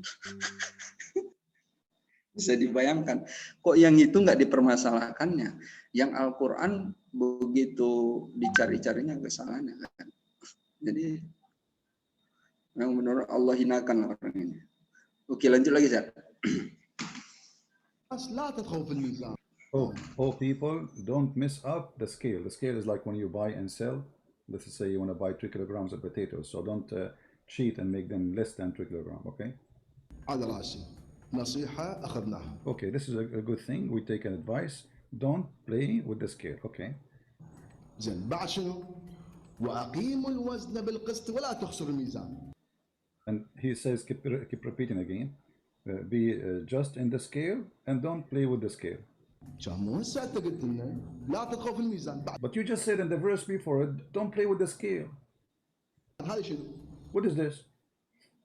Bisa dibayangkan, kok yang itu nggak dipermasalahkannya, yang Al-Quran begitu dicari-carinya kesalahannya kan. Jadi yang menurut Allah hinakan orang ini. Oke, lanjut lagi Zat. Oh, people, don't mess up the scale. The scale is like when you buy and sell. Let's say you want to buy 3 kilograms of potatoes, so don't cheat and make them less than 3 kilograms, okay? Okay, this is a good thing. We take an advice. Don't play with the scale, okay? And he says, keep repeating again. Be just in the scale and don't play with the scale. But you just said in the verse before, don't play with the scale. What is this?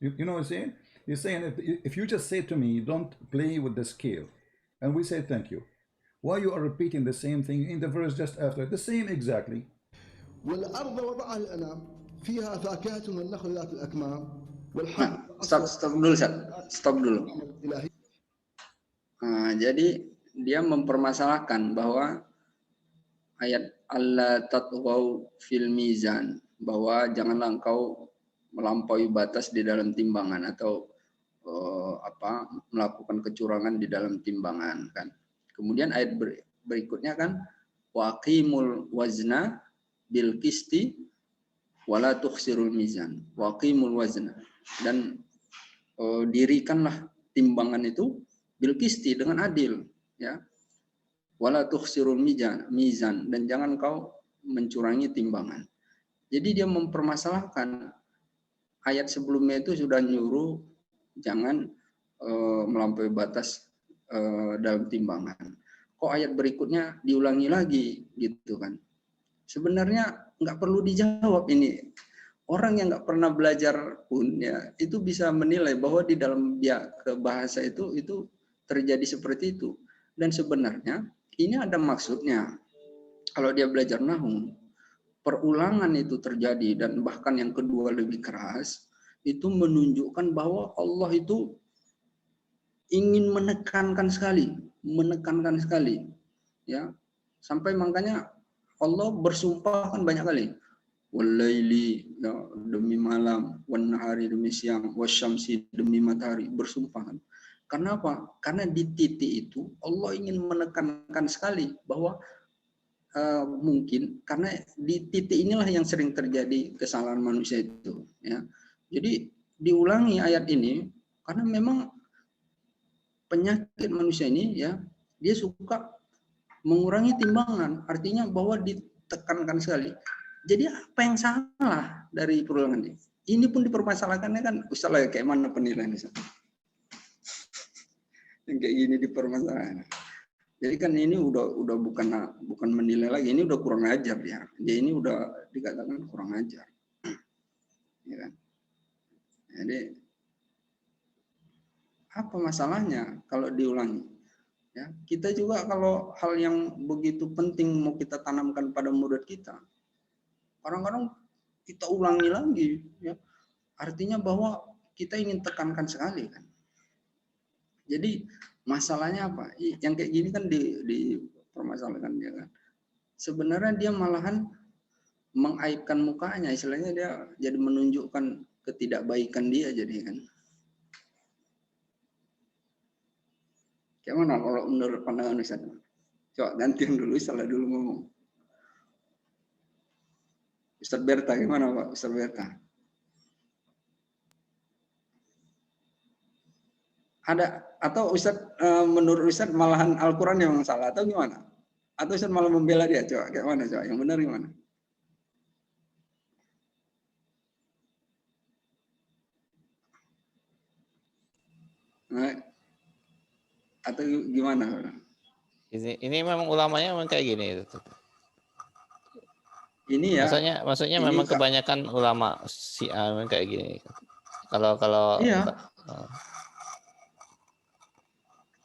You know what I'm saying? You're saying if you just say to me, don't play with the scale, and we say thank you, why you are repeating the same thing in the verse just after? The same exactly. Stop dulu. Nah, jadi dia mempermasalahkan bahwa ayat Allah tatghaw fil mizan, bahwa janganlah engkau melampaui batas di dalam timbangan atau melakukan kecurangan di dalam timbangan kan. Kemudian ayat berikutnya kan waqimul wazna bil qisti wala tukhsirul mizan waqimul wazna, dan dirikanlah timbangan itu bil qisti, dengan adil, ya. Wala tukhsirul mizan, dan jangan kau mencurangi timbangan. Jadi dia mempermasalahkan ayat sebelumnya itu sudah nyuruh jangan melampaui batas dalam timbangan. Kok ayat berikutnya diulangi lagi gitu kan? Sebenarnya nggak perlu dijawab ini. Orang yang nggak pernah belajar pun ya itu bisa menilai bahwa di dalam dia ke bahasa itu terjadi seperti itu. Dan sebenarnya ini ada maksudnya. Kalau dia belajar nahwu, perulangan itu terjadi, dan bahkan yang kedua lebih keras, itu menunjukkan bahwa Allah itu ingin menekankan sekali, ya. Sampai makanya Allah bersumpah kan banyak kali. Walaili, ya, demi malam, wan nahari demi siang, wasyamsi demi matahari, bersumpah kan. Karena apa? Karena di titik itu Allah ingin menekankan sekali bahwa mungkin karena di titik inilah yang sering terjadi kesalahan manusia itu, ya. Jadi diulangi ayat ini karena memang penyakit manusia ini, ya, dia suka mengurangi timbangan, artinya bahwa ditekankan sekali. Jadi apa yang salah dari perulangan ini? Ini pun dipermasalahkannya kan, Ustaz lah kayak mana penilaian Ustaz? Yang kayak gini dipermasalahkan. Jadi kan ini udah bukan menilai lagi, ini udah kurang ajar ya. Dia ini udah dikatakan kurang ajar. Ya kan? Jadi apa masalahnya kalau diulangi? Ya, kita juga kalau hal yang begitu penting mau kita tanamkan pada murid kita, kadang-kadang kita ulangi lagi, ya. Artinya bahwa kita ingin tekankan sekali kan. Jadi masalahnya apa? Yang kayak gini kan dipermasalahkan dia kan. Sebenarnya dia malahan mengaibkan mukanya, istilahnya dia jadi menunjukkan ketidakbaikan dia jadi kan. Kayak mana kalau menurut pandangan Ustaz? Coba gantian dulu, salah dulu ngomong. Ustaz Berta, gimana Pak Ustaz Berta? Ada atau Ustaz menurut Ustaz malahan Al-Quran yang salah atau gimana? Atau Ustaz malah membela dia? Coba kayak mana coba? Yang benar gimana? Nah, atau gimana? Ini memang ulamanya memang kayak gini. Ini ya. Maksudnya ini memang kebanyakan ulama Syiah memang kayak gini. Kalau iya.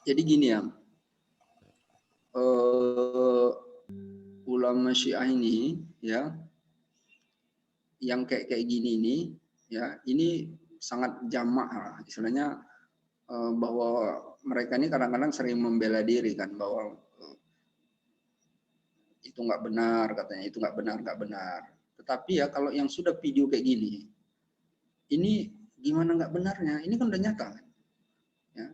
Jadi gini ya. Ulama Syiah ini ya, yang kayak gini ini ya, ini sangat jamak, istilahnya bahwa mereka ini kadang-kadang sering membela diri kan, bahwa itu nggak benar katanya, itu nggak benar. Tetapi ya kalau yang sudah video kayak gini, ini gimana nggak benarnya? Ini kan udah nyata kan. Ya.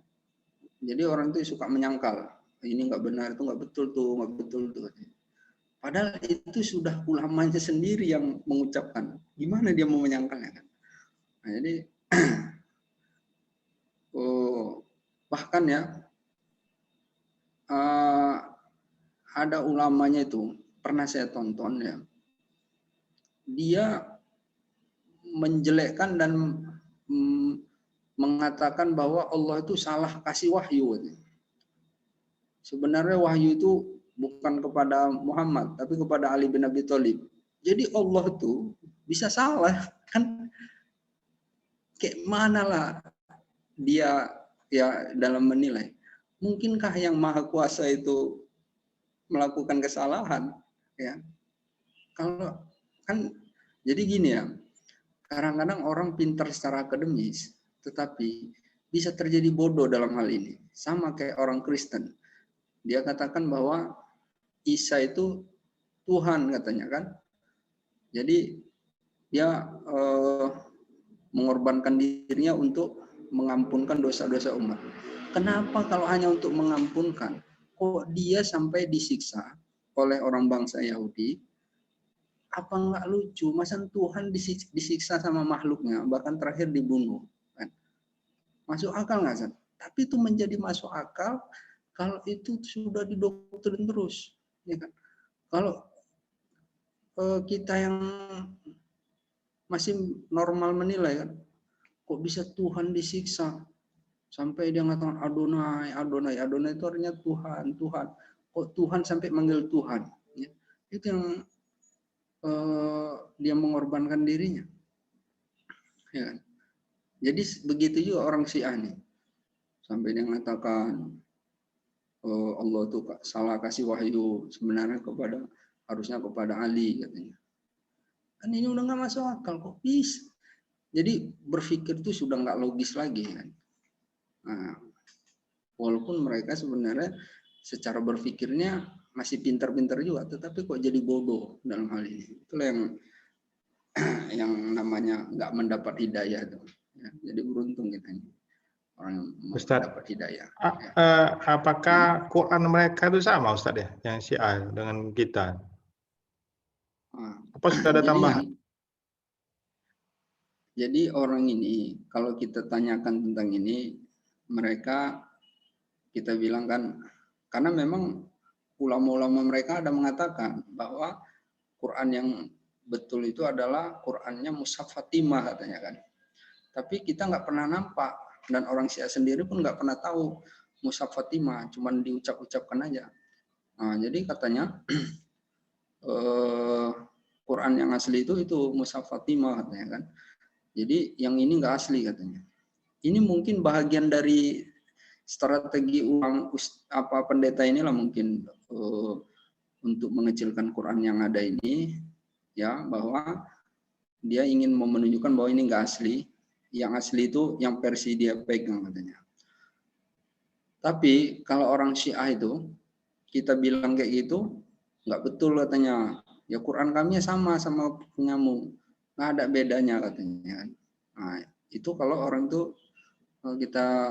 Jadi orang itu suka menyangkal, ini nggak benar, itu nggak betul tuh. Padahal itu sudah ulamanya sendiri yang mengucapkan. Gimana dia mau menyangkalnya kan? Nah, jadi bahkan ya ada ulamanya itu pernah saya tonton ya, dia menjelekkan dan mengatakan bahwa Allah itu salah kasih wahyu. Sebenarnya wahyu itu bukan kepada Muhammad tapi kepada Ali bin Abi Thalib. Jadi Allah itu bisa salah kan? Kayak mana lah dia ya dalam menilai. Mungkinkah yang maha kuasa itu melakukan kesalahan? Ya, kalau kan jadi gini ya, kadang-kadang orang pintar secara akademis, tetapi bisa terjadi bodoh dalam hal ini. Sama kayak orang Kristen, dia katakan bahwa Isa itu Tuhan katanya kan. Jadi dia mengorbankan dirinya untuk mengampunkan dosa-dosa umat. Kenapa kalau hanya untuk mengampunkan, kok dia sampai disiksa oleh orang bangsa Yahudi? apa nggak lucu? Masa Tuhan disiksa sama makhluknya, bahkan terakhir dibunuh. Kan? Masuk akal nggak, Ustaz? Tapi itu menjadi masuk akal kalau itu sudah didoktrin terus. Ya kan? Kalau kita yang masih normal menilai, kan, kok bisa Tuhan disiksa? Sampai dia mengatakan Adonai, Adonai. Adonai itu artinya Tuhan, Tuhan. Kok Tuhan sampai manggil Tuhan? Ya. Itu yang dia mengorbankan dirinya. Ya kan? Jadi begitu juga orang Syiah nih. Sampai dia mengatakan Allah itu salah kasih wahyu sebenarnya harusnya kepada Ali katanya. Kan ini udah nggak masuk akal, kok bisa? Jadi berpikir itu sudah nggak logis lagi kan. Nah, walaupun mereka sebenarnya secara berpikirnya masih pintar-pintar juga, tetapi kok jadi bodoh dalam hal ini. Itulah yang namanya nggak mendapat hidayah itu. Ya, jadi beruntung kita ini orang yang mendapat hidayah. Apakah Quran mereka itu sama Ustaz ya, yang Syiah dengan kita? Apa sudah ada tambahan? Jadi orang ini, kalau kita tanyakan tentang ini, mereka kita bilang kan, karena memang ulama-ulama mereka ada mengatakan bahwa Quran yang betul itu adalah Qurannya Mushaf Fatimah katanya kan. Tapi kita nggak pernah nampak, dan orang Syiah sendiri pun nggak pernah tahu Mushaf Fatimah, cuman diucap-ucapkan aja. Nah, jadi katanya Quran yang asli itu Mushaf Fatimah katanya kan. Jadi yang ini nggak asli katanya. Ini mungkin bahagian dari strategi pendeta inilah mungkin untuk mengecilkan Quran yang ada ini, ya, bahwa dia ingin menunjukkan bahwa ini nggak asli. Yang asli itu yang versi dia pegang katanya. Tapi kalau orang Syiah itu kita bilang kayak gitu nggak betul katanya. Ya Quran kami sama punyamu. Nggak ada bedanya katanya. Nah, itu kalau orang itu kita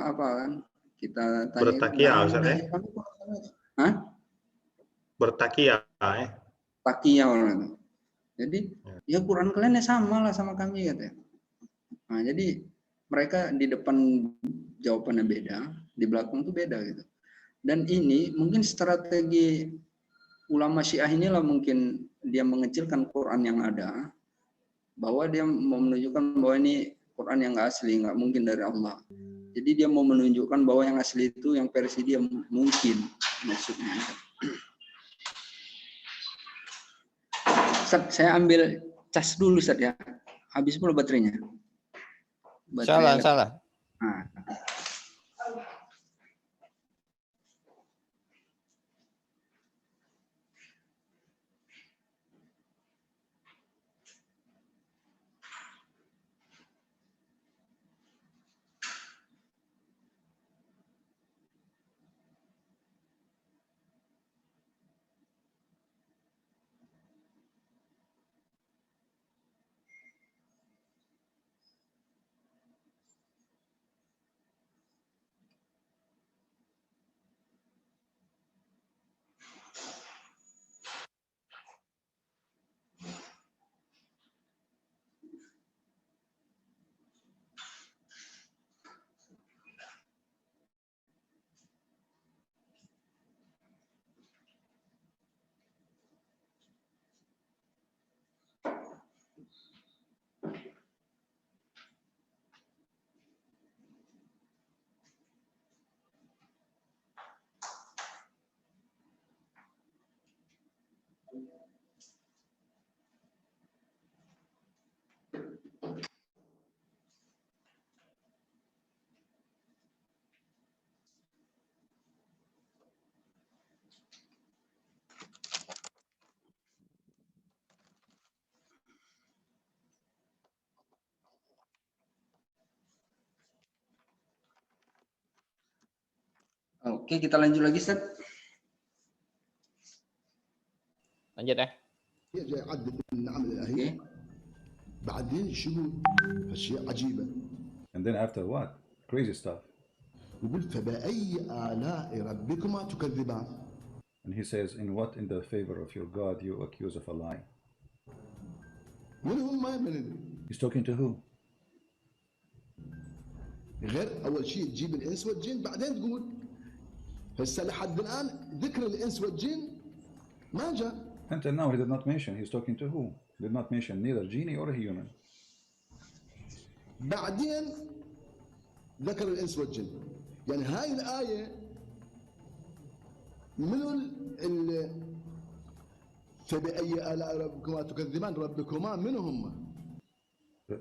kita tanya bertakiyah Ustaz ya? Bertakiyah ya? Takiyah orang itu. Jadi ya Quran kalian sama lah sama kami katanya. Nah, jadi mereka di depan jawabannya beda, di belakang tuh beda gitu. Dan ini mungkin strategi ulama Syiah inilah mungkin dia mengecilkan Quran yang ada, bahwa dia mau menunjukkan bahwa ini Quran yang nggak asli, nggak mungkin dari Allah. Jadi dia mau menunjukkan bahwa yang asli itu yang versi dia mungkin maksudnya. Ustaz, saya ambil cas dulu Ustaz ya. Habis pula baterainya. Salah. Nah. Oke, kita lanjut lagi, Ustaz. Lanjut ya. Oke. بعدين شنو اشياء عجيبه. And then after what? Crazy stuff. يقول فبأي آلاء ربكما تكذبان. And he says, in what in the favor of your God you accuse of a lie? من هم من He's talking to who? غير اول شيء تجيب الانس والجن بعدين تقول. هسه لحد الان ذكر الانس والجن ما جاء. Until now he did not mention. He's talking to who? He did not mention neither genie or a human. بعدين ذكر الانس والجن. يعني هاي الايه منو فبأي آلاء ربكما تكذبان ربكما من هم؟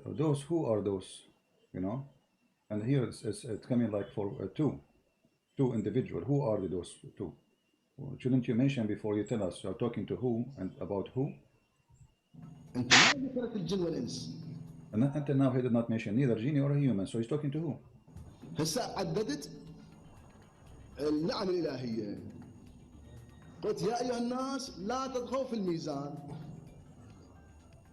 Those who are those, you know? And here it's coming like for two individual. Who are those two? Shouldn't you mention before you tell us you're talking to who and about who? انت ما ذكرت الجن والانس. And until now he did not mention neither genie or a human. So he's talking to who? هسه عددت النعم الالهيه. قلت يا ايها الناس لا تطغوا في الميزان.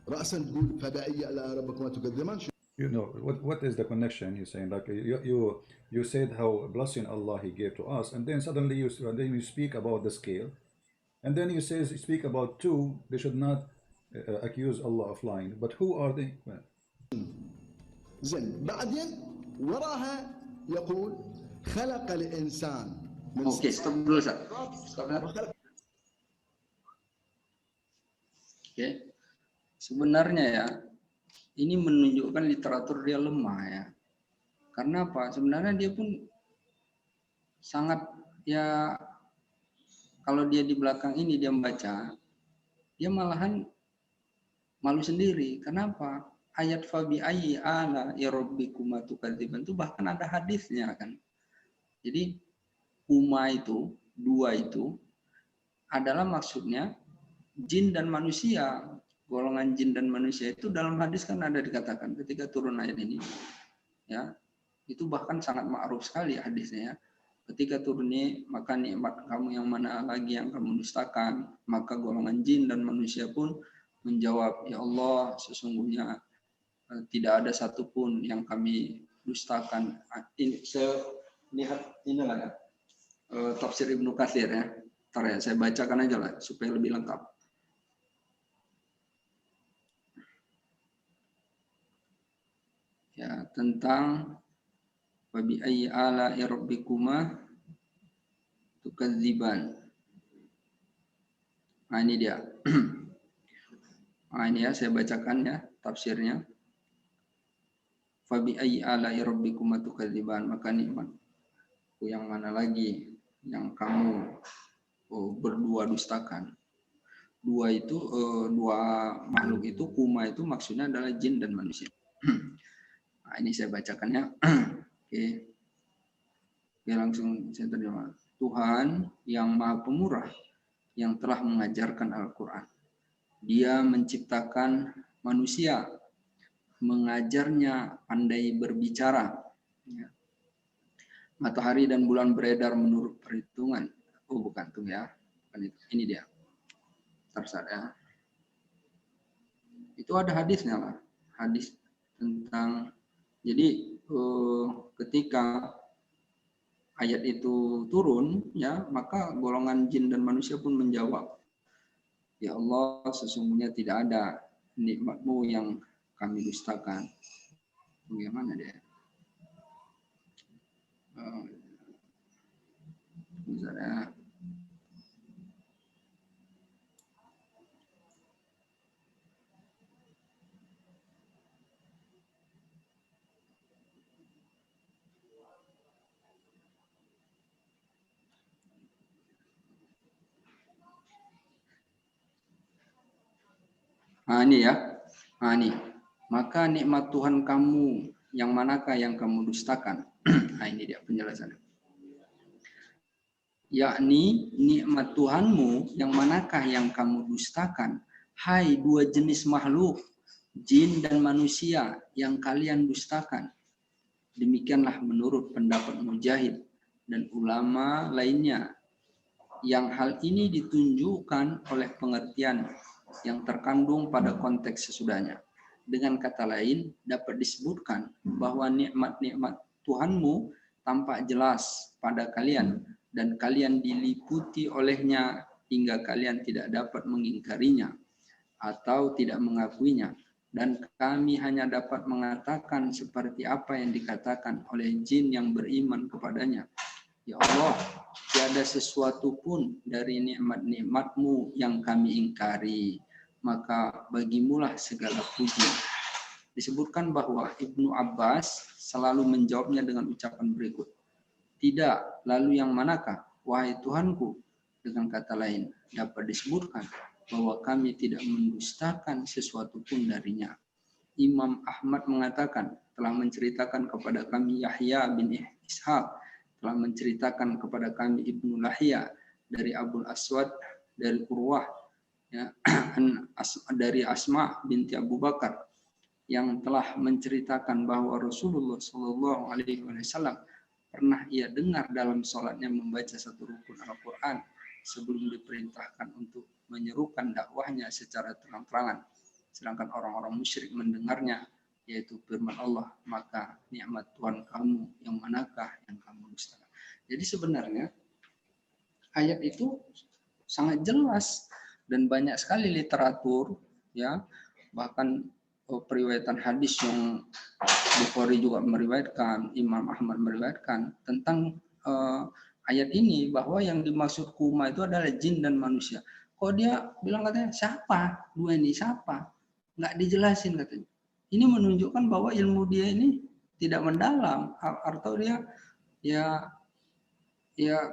راسا تقول فبأي آلاء ربكما تكذبان. You know what is the connection? You're saying like you said how blessing Allah He gave to us, and then suddenly you speak about the scale, and then you speak about two. They should not accuse Allah of lying. But who are they? Well, زين بعدين وراها يقول خلق الانسان من Oke, stop dulu, Ustaz. Stop ya. Oke. Sebenarnya ya, ini menunjukkan literatur dia lemah ya. Karena apa? Sebenarnya dia pun sangat ya, kalau dia di belakang ini dia membaca, dia malahan malu sendiri. Kenapa? Ayat fabi ayyi ala rabbikuma tukadziban itu bahkan ada hadisnya kan. Jadi uma itu, dua itu adalah maksudnya jin dan manusia. Golongan jin dan manusia itu dalam hadis kan ada dikatakan ketika turun ayat ini. Ya, itu bahkan sangat ma'ruf sekali hadisnya ya. Ketika turunnya maka nikmat kamu yang mana lagi yang kamu dustakan, maka golongan jin dan manusia pun menjawab, ya Allah sesungguhnya tidak ada satupun yang kami dustakan. Ini lihat inilah ya, tafsir Ibnu Katsir ya. Ntar ya saya bacakan aja lah supaya lebih lengkap. Ya, tentang wabi ayyi ala rabbikuma tukadziban. Nah ini dia. Nah ini ya saya bacakan ya tafsirnya. Fabi ayyi ala rabbikuma tukadziban, maka nikmat yang mana lagi yang kamu berdua dustakan. Dua itu dua makhluk itu, kuma itu maksudnya adalah jin dan manusia. Nah, ini saya bacakan ya. Oke. Oke, langsung saya terjemah. Tuhan yang Maha Pemurah yang telah mengajarkan Al-Qur'an. Dia menciptakan manusia, mengajarnya pandai berbicara. Ya. Matahari dan bulan beredar menurut perhitungan. Oh, bukan tuh ya. Ini dia. Tersat ya. Itu ada hadisnya lah. Hadis tentang jadi ketika ayat itu turun ya, maka golongan jin dan manusia pun menjawab, ya Allah sesungguhnya tidak ada nikmat-Mu yang kami dustakan. Bagaimana dia? Misalnya ini ya. Nah, ini. Maka nikmat Tuhan kamu yang manakah yang kamu dustakan? Nah, ini dia penjelasannya. Yakni nikmat Tuhanmu yang manakah yang kamu dustakan? Hai dua jenis makhluk, jin dan manusia yang kalian dustakan. Demikianlah menurut pendapat Mujahid dan ulama lainnya. Yang hal ini ditunjukkan oleh pengertian yang terkandung pada konteks sesudahnya. Dengan kata lain, dapat disebutkan bahwa nikmat-nikmat Tuhanmu tampak jelas pada kalian dan kalian diliputi olehnya hingga kalian tidak dapat mengingkarinya atau tidak mengakuinya. dan kami hanya dapat mengatakan seperti apa yang dikatakan oleh jin yang beriman kepadanya. Ya Allah, tiada sesuatu pun dari nikmat-nikmat-Mu yang kami ingkari, maka bagimulah segala puji. Disebutkan bahwa Ibnu Abbas selalu menjawabnya dengan ucapan berikut. Tidak, lalu yang manakah? Wahai Tuhanku, dengan kata lain, dapat disebutkan bahwa kami tidak mendustakan sesuatu pun darinya. Imam Ahmad mengatakan, telah menceritakan kepada kami Yahya bin Ishaq, telah menceritakan kepada kami Ibnu Lahya dari Abul Aswad, dari Urwah, ya, dari Asma binti Abu Bakar, yang telah menceritakan bahwa Rasulullah Shallallahu Alaihi Wasallam pernah ia dengar dalam sholatnya membaca satu rukun Al-Quran sebelum diperintahkan untuk menyerukan dakwahnya secara terang-terangan. Sedangkan orang-orang musyrik mendengarnya, yaitu firman Allah, maka nikmat Tuhan kamu yang manakah yang kamu dustakan. Jadi sebenarnya ayat itu sangat jelas dan banyak sekali literatur, ya, bahkan periwayatan hadis yang Bukhari juga meriwayatkan, Imam Ahmad meriwayatkan tentang ayat ini, bahwa yang dimaksud kuma itu adalah jin dan manusia. Kok dia bilang katanya siapa? Dua ini siapa? Nggak dijelasin katanya. Ini menunjukkan bahwa ilmu dia ini tidak mendalam, atau dia ya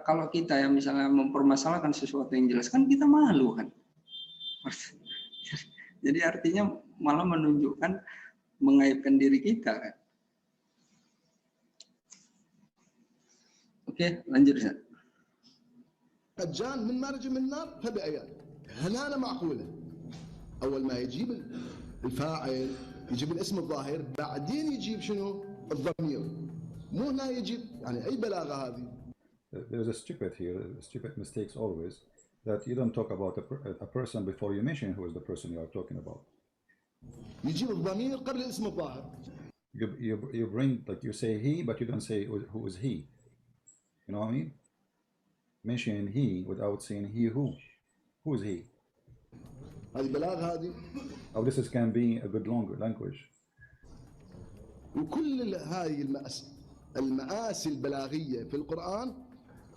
kalau kita ya misalnya mempermasalahkan sesuatu yang jelas kan kita malu kan. Jadi artinya malah menunjukkan mengaibkan diri kita kan. Oke, lanjut Ustaz. الجان من مارج من النار فبآيات هنا معقولة. أول ما يجيب الفاعل يجيب الاسم الظاهر، بعدين يجيب شنو؟ الضمير. مو هنا يجيب يعني أي بلاغة هذه. There's a stupid here, stupid mistakes always, that you don't talk about a person before you mention who is the person you are talking about. يجيب الضمير قبل الاسم الظاهر. You bring, like you say he, but you don't say who is he. You know what I mean? Mentioning he without saying he who. Who is he? هذه بلاغة هذه. Oh, this can be a good language. وكل هذه المآسي البلاغية في القرآن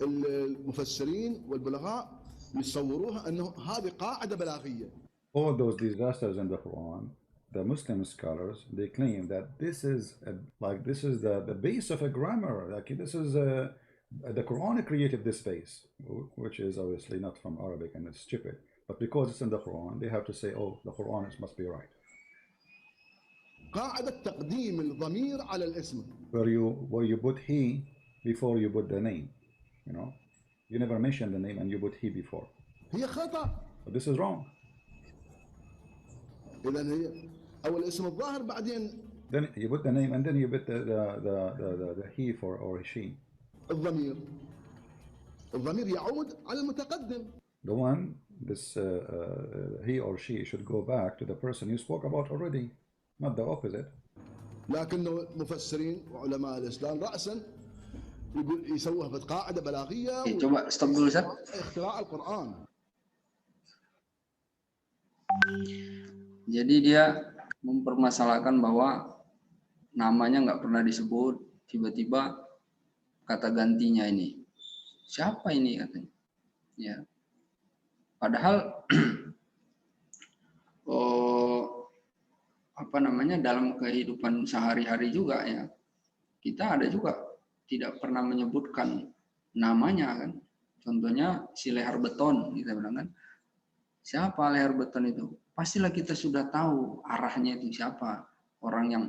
المفسرين والبلغاء يصوروها أنه هذه قاعدة بلاغية. All those disasters in the Quran, the Muslim scholars, they claim that this is the base of a grammar. Like this is the Quran created this base, which is obviously not from Arabic and it's stupid. But because it's in the Quran, they have to say, oh, the Quran must be right. قاعدة تقديم الضمير على الاسم. Where you put he before you put the name, you know, you never mention the name and you put he before. هي خطأ. But this is wrong. إذن هي أول اسم الظاهر بعدين. Then you put the name and then you put the he for or she. الضمير يعود على المتقدم. The one, this he or she should go back to the person you spoke about already, not the opposite. لكنه مفسرين وعلماء الإسلام رأسا يقول يسووها في قاعدة بلاغية. coba stop dulu Ustaz. اختراع القرآن. Jadi dia mempermasalahkan bahwa namanya nggak pernah disebut, tiba-tiba kata gantinya ini. Siapa ini katanya? Ya. Padahal dalam kehidupan sehari-hari juga ya. Kita ada juga tidak pernah menyebutkan namanya kan. Contohnya si leher beton kita bilang kan. Siapa leher beton itu? Pastilah kita sudah tahu arahnya itu siapa. Orang yang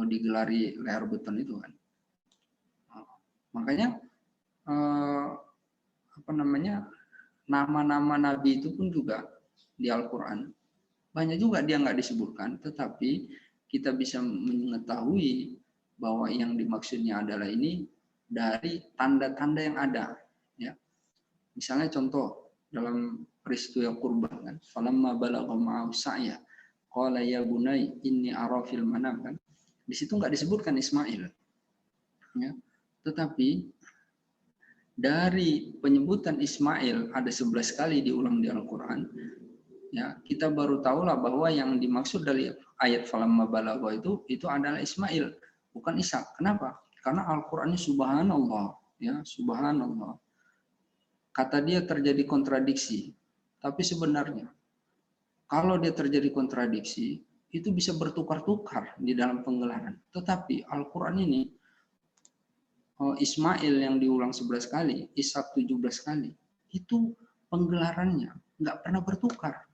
digelari leher beton itu kan. Makanya nama-nama nabi itu pun juga di Al-Quran banyak juga dia nggak disebutkan, tetapi kita bisa mengetahui bahwa yang dimaksudnya adalah ini dari tanda-tanda yang ada. Ya, misalnya contoh dalam peristiwa kurban kan, falamma balagha ma'ahu sa'ya qala ya bunai inni ara fil manam kan, di situ nggak disebutkan Ismail. Ya, tetapi dari penyebutan Ismail ada 11 kali diulang di Al-Quran, ya kita baru tahulah bahwa yang dimaksud dari ayat falamma balagha itu adalah Ismail, bukan Ishak. Kenapa? Karena Al-Qur'annya subhanallah, ya, subhanallah. Kata dia terjadi kontradiksi. Tapi sebenarnya kalau dia terjadi kontradiksi, itu bisa bertukar-tukar di dalam penggelaran. Tetapi Al-Qur'an ini Ismail yang diulang 11 kali, Ishak 17 kali. Itu penggelarannya nggak pernah bertukar.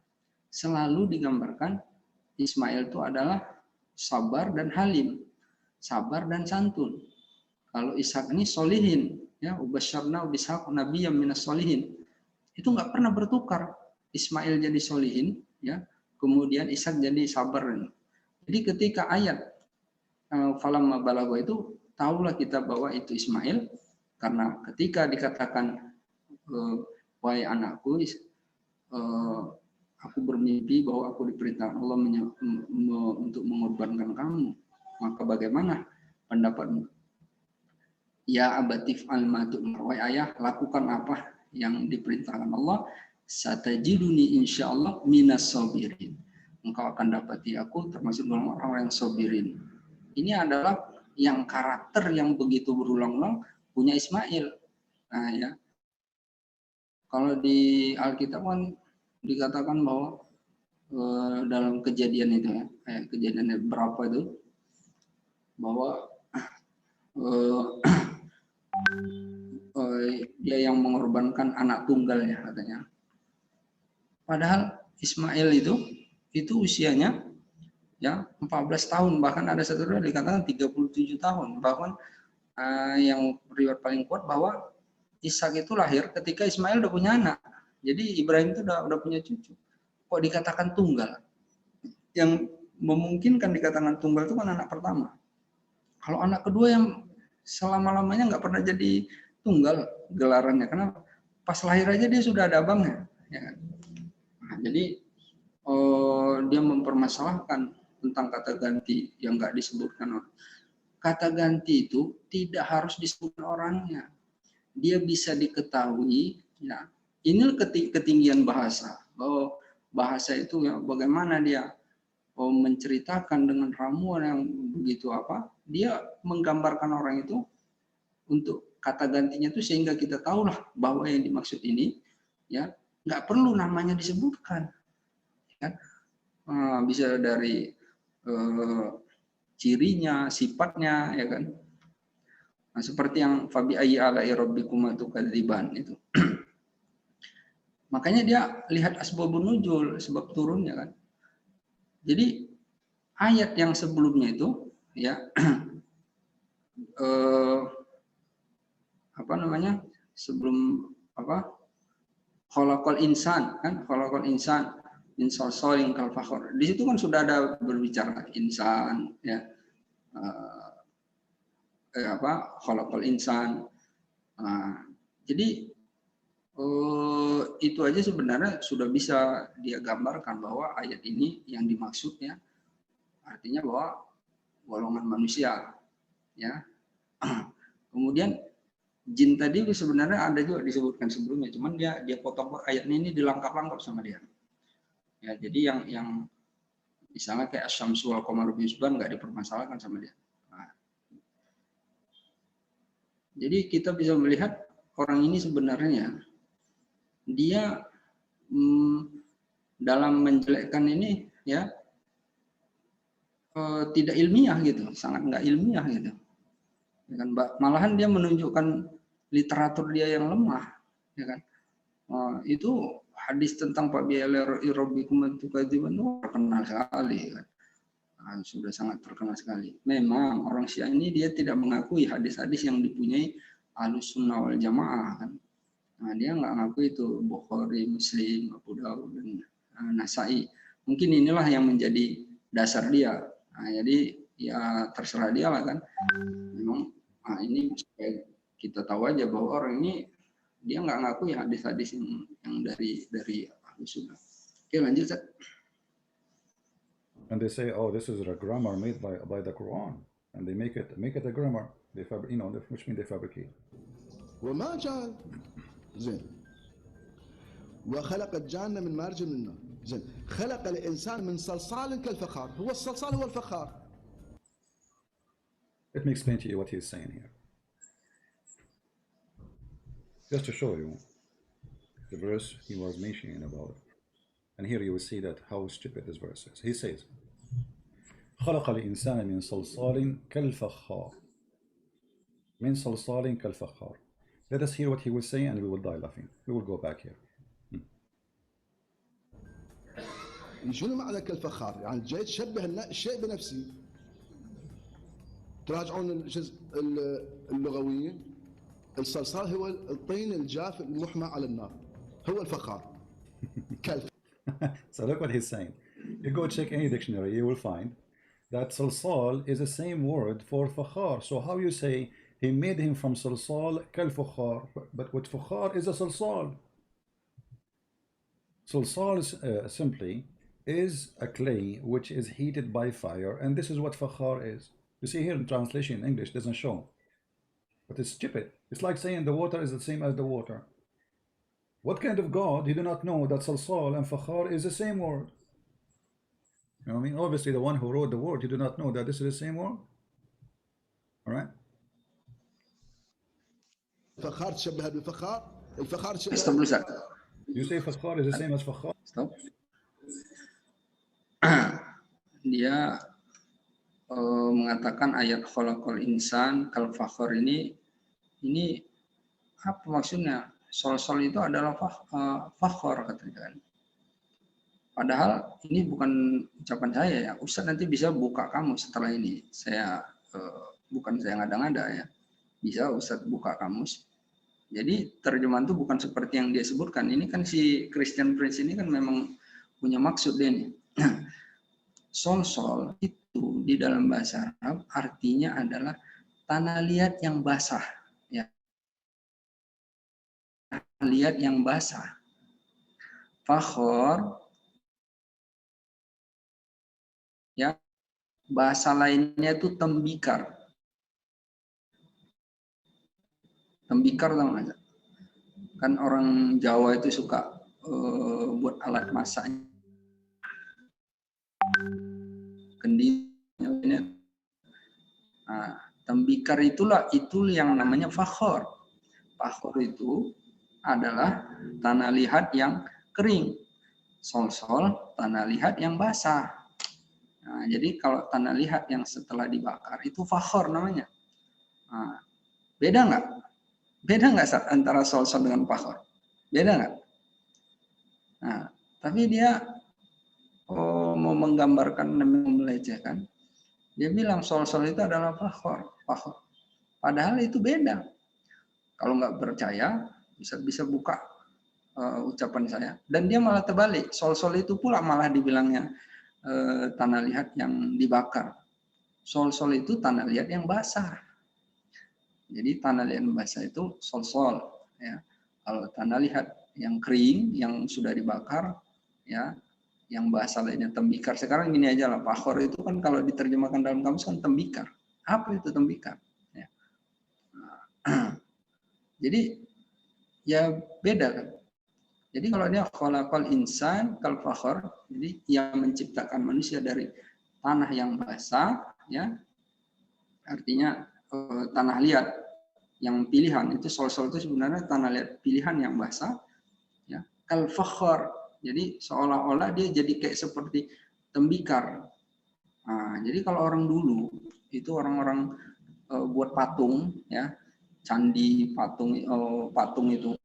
Selalu digambarkan Ismail itu adalah sabar dan halim, sabar dan santun. Kalau Ishak ini solihin, ya, ubasyarna bishaq nabiyyam minas solihin. Itu nggak pernah bertukar. Ismail jadi solihin, ya, kemudian Ishak jadi sabar. Jadi ketika ayat falamma balagha itu, tahulah kita bahwa itu Ismail, karena ketika dikatakan wahai anakku, aku bermimpi bahwa aku diperintahkan Allah untuk mengorbankan kamu. Maka bagaimana pendapatmu? Ya abatif al-matu'mar. Wahai ayah, lakukan apa yang diperintahkan Allah. Satajiduni insyaallah minas sabirin. Engkau akan dapati aku termasuk orang-orang yang sabirin. Ini adalah yang karakter yang begitu berulang-ulang punya Ismail. Nah, ya. Kalau di Alkitab kan dikatakan bahwa dalam kejadian itu, ya, kejadian berapa itu, bahwa dia yang mengorbankan anak tunggalnya katanya. Padahal Ismail itu usianya ya 14 tahun, bahkan ada satu riwayat dikatakan 37 tahun. Bahkan yang riwayat paling kuat bahwa Ishak itu lahir ketika Ismail udah punya anak. Jadi Ibrahim itu udah punya cucu. Kok dikatakan tunggal? Yang memungkinkan dikatakan tunggal itu kan anak pertama. Kalau anak kedua yang selama-lamanya nggak pernah jadi tunggal gelarannya. Kenapa? Pas lahir aja dia sudah ada abangnya. Ya kan? Nah, jadi dia mempermasalahkan tentang kata ganti yang nggak disebutkan orang. Kata ganti itu tidak harus disebutkan orangnya. Dia bisa diketahui, ya. Ini ketinggian bahasa. Bahwa bahasa itu ya bagaimana dia menceritakan dengan ramuan yang begitu apa, dia menggambarkan orang itu untuk kata gantinya itu sehingga kita tahulah bahwa yang dimaksud ini ya nggak perlu namanya disebutkan. Ya. Bisa dari cirinya, sifatnya, ya kan. Nah, seperti yang fabi ayyi ala'i rabbikuma tukadziban itu. Makanya dia lihat asbabun nuzul, sebab turunnya kan. Jadi ayat yang sebelumnya itu ya apa namanya? Sebelum apa? Khalaqal insan kan, khalaqal insan min salsalin kal fakhar. Di situ kan sudah ada berbicara insan ya. Khalaqal insan. Jadi itu aja sebenarnya sudah bisa dia gambarkan bahwa ayat ini yang dimaksudnya artinya bahwa golongan manusia ya. Kemudian jin tadi sebenarnya ada juga disebutkan sebelumnya, cuman dia potong ayat ini dilangkap-langkap sama dia. Ya, jadi yang misalnya kayak Asyamsu wal Qamaru bihusban nggak dipermasalahkan sama dia. Nah, jadi kita bisa melihat orang ini sebenarnya dia dalam menjelekkan ini ya tidak ilmiah gitu, sangat nggak ilmiah gitu. Ya kan, malahan dia menunjukkan literatur dia yang lemah, ya kan. Itu hadis tentang Pak Bi'ala Rabbikum tukadziban terkenal sekali kan. Sudah sangat terkenal sekali. Memang orang Syiah ini dia tidak mengakui hadis-hadis yang dipunyai Ahlus Sunnah wal Jamaah kan. Nah, dia nggak ngaku itu Bukhari, Muslim, Abu Dawud, dan Nasai. Mungkin inilah yang menjadi dasar dia. Nah, jadi ya terserah dia lah kan. Memang ini supaya kita tahu aja bahwa orang ini dia nggak ngaku ya hadis-hadis yang dari Ahlus Sunnah. Oke, lanjut Zat. And they say, oh, this is a grammar made by the Quran, and they make it a grammar. They which means they fabricate. وما جاء زين وخلق الجنة من مارج من النار زين خلق الانسان من صلصال كالفخار، هو الصلصال هو الفخار. Let me explain to you what he's saying here. Just to show you the verse he was mentioning about. And here you will see that how stupid this verse is. He says, خلق الإنسان من صلصال كالفخار. من صلصال كالفخار. Let us hear what he will say and we will die laughing. We will go back here. شنو معنى كالفخار؟ يعني جاي تشبه الشيء بنفسه. تراجعون الجزء اللغويين، الصلصال هو الطين الجاف المحمى على النار، هو الفخار. So look what he's saying. You go check any dictionary, you will find that salsal is the same word for fakhar. So how you say he made him from salsal kal fakhar, but what fakhar is a salsal. Salsal is, simply is a clay which is heated by fire, and this is what fakhar is. You see here in translation in English doesn't show, but it's stupid. It's like saying the water is the same as the water. What kind of God? You do not know that salsal and fakhar is the same word. You know what I mean? Obviously, the one who wrote the word, you do not know that this is the same word. All right? الفخار تشبه بالفخار، الفخار تشبه. Stop dulu, Ustaz. You say fakhar is the same as fakhar? Stop. Dia mengatakan ayat khalaqal insan kal fakhar ini apa maksudnya? Sol-sol itu adalah fakhar katanya kan. Padahal ini bukan ucapan saya ya. Ustaz nanti bisa buka kamus setelah ini. Saya bukan saya ngada-ngada ya. Bisa Ustaz buka kamus. Jadi terjemahan itu bukan seperti yang dia sebutkan. Ini kan si Christian Prince ini kan memang punya maksud dia nih. Sol-sol itu di dalam bahasa Arab artinya adalah tanah liat yang basah. Ya. Tanah liat yang basah. Fakhor ya, bahasa lainnya itu tembikar. Tembikar tahu nggak? Kan orang Jawa itu suka buat alat masak. Kendinya. Nah, tembikar itu yang namanya fakhor. Fakhor itu adalah tanah liat yang kering. Sol-sol tanah liat yang basah. Nah, jadi kalau tanah liat yang setelah dibakar itu fakhor namanya. Nah, beda nggak? Beda nggak antara sol-sol dengan fakhor? Beda nggak? Nah, tapi dia mau menggambarkan dan melecehkan. Dia bilang sol-sol itu adalah fakhor. Padahal itu beda. Kalau nggak percaya bisa buka ucapan saya. Dan dia malah terbalik. Sol-sol itu pula malah dibilangnya tanah liat yang dibakar. Sol-sol itu tanah liat yang basah. Jadi tanah liat yang basah itu sol-sol. Ya. Kalau tanah liat yang kering, yang sudah dibakar, ya, yang bahasa lainnya tembikar. Sekarang gini aja lah, fakhor itu kan kalau diterjemahkan dalam kamus kan tembikar. Apa itu tembikar? Ya. Nah, jadi ya beda kan. Jadi kalau dia khalaqal insan kal fakhar, jadi ia menciptakan manusia dari tanah yang basah, ya, artinya tanah liat yang pilihan itu sol-sol itu sebenarnya tanah liat pilihan yang basah, ya, kal fakhar, jadi seolah-olah dia jadi kayak seperti tembikar. Nah, jadi kalau orang dulu itu orang-orang buat patung, ya, candi patung itu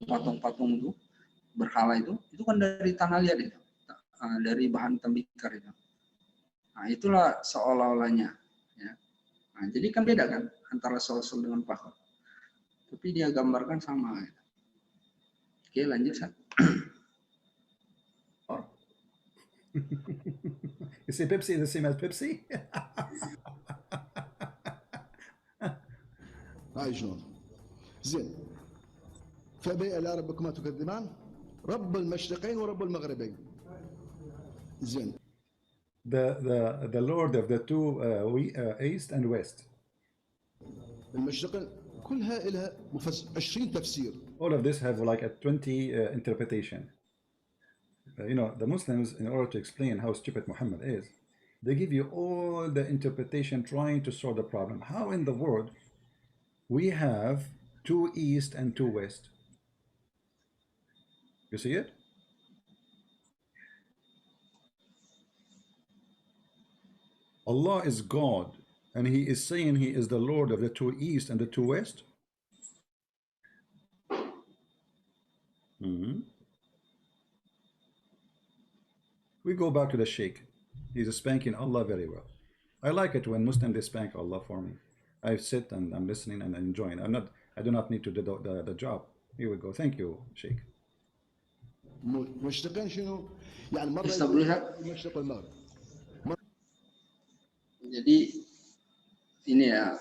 berhala itu kan dari tanah liat itu, dari bahan tembikar itu. Nah, itulah seolah-olahnya. Ya. Nah, jadi kan beda kan antara sol-sol dengan fakhor. Tapi dia gambarkan sama. Ya. Oke, lanjut, Sat. You say Pepsi is the same as Pepsi? هاي شلون؟ زين. فبأي آلاء ربكما تكذبان؟ رب المشرقين ورب المغربين. زين. The Lord of the two East and West. المشرقين كلها لها 20 تفسير. All of this have like a 20 interpretation. the Muslims, in order to explain how stupid Muhammad is, they give you all the interpretation trying to solve the problem. How in the world we have two east and two west? You see it? Allah is God, and He is saying He is the Lord of the two east and the two west. We go back to the Sheikh. He's spanking Allah very well. I like it when Muslims they spank Allah for me. I sit and I'm listening and enjoying. I do not need to do the job. Here we go. Thank you, Sheikh. مشتقين شنو؟ يعني مرة Bisa melihat. مشرق المغرب. Jadi ini ya.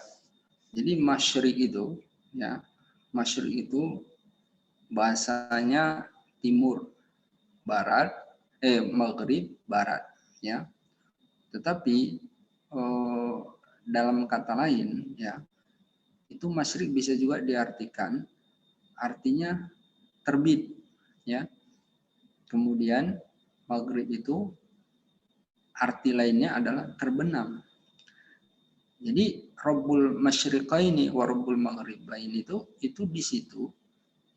Jadi masyrik itu ya. Masyrik itu bahasanya timur, barat, maghrib, barat ya. Tetapi dalam kata lain ya, itu masyrik bisa juga diartikan artinya terbit ya. Kemudian maghrib itu arti lainnya adalah terbenam. Jadi Rabbul Masyriqaini wa Rabbul Maghribaini itu di situ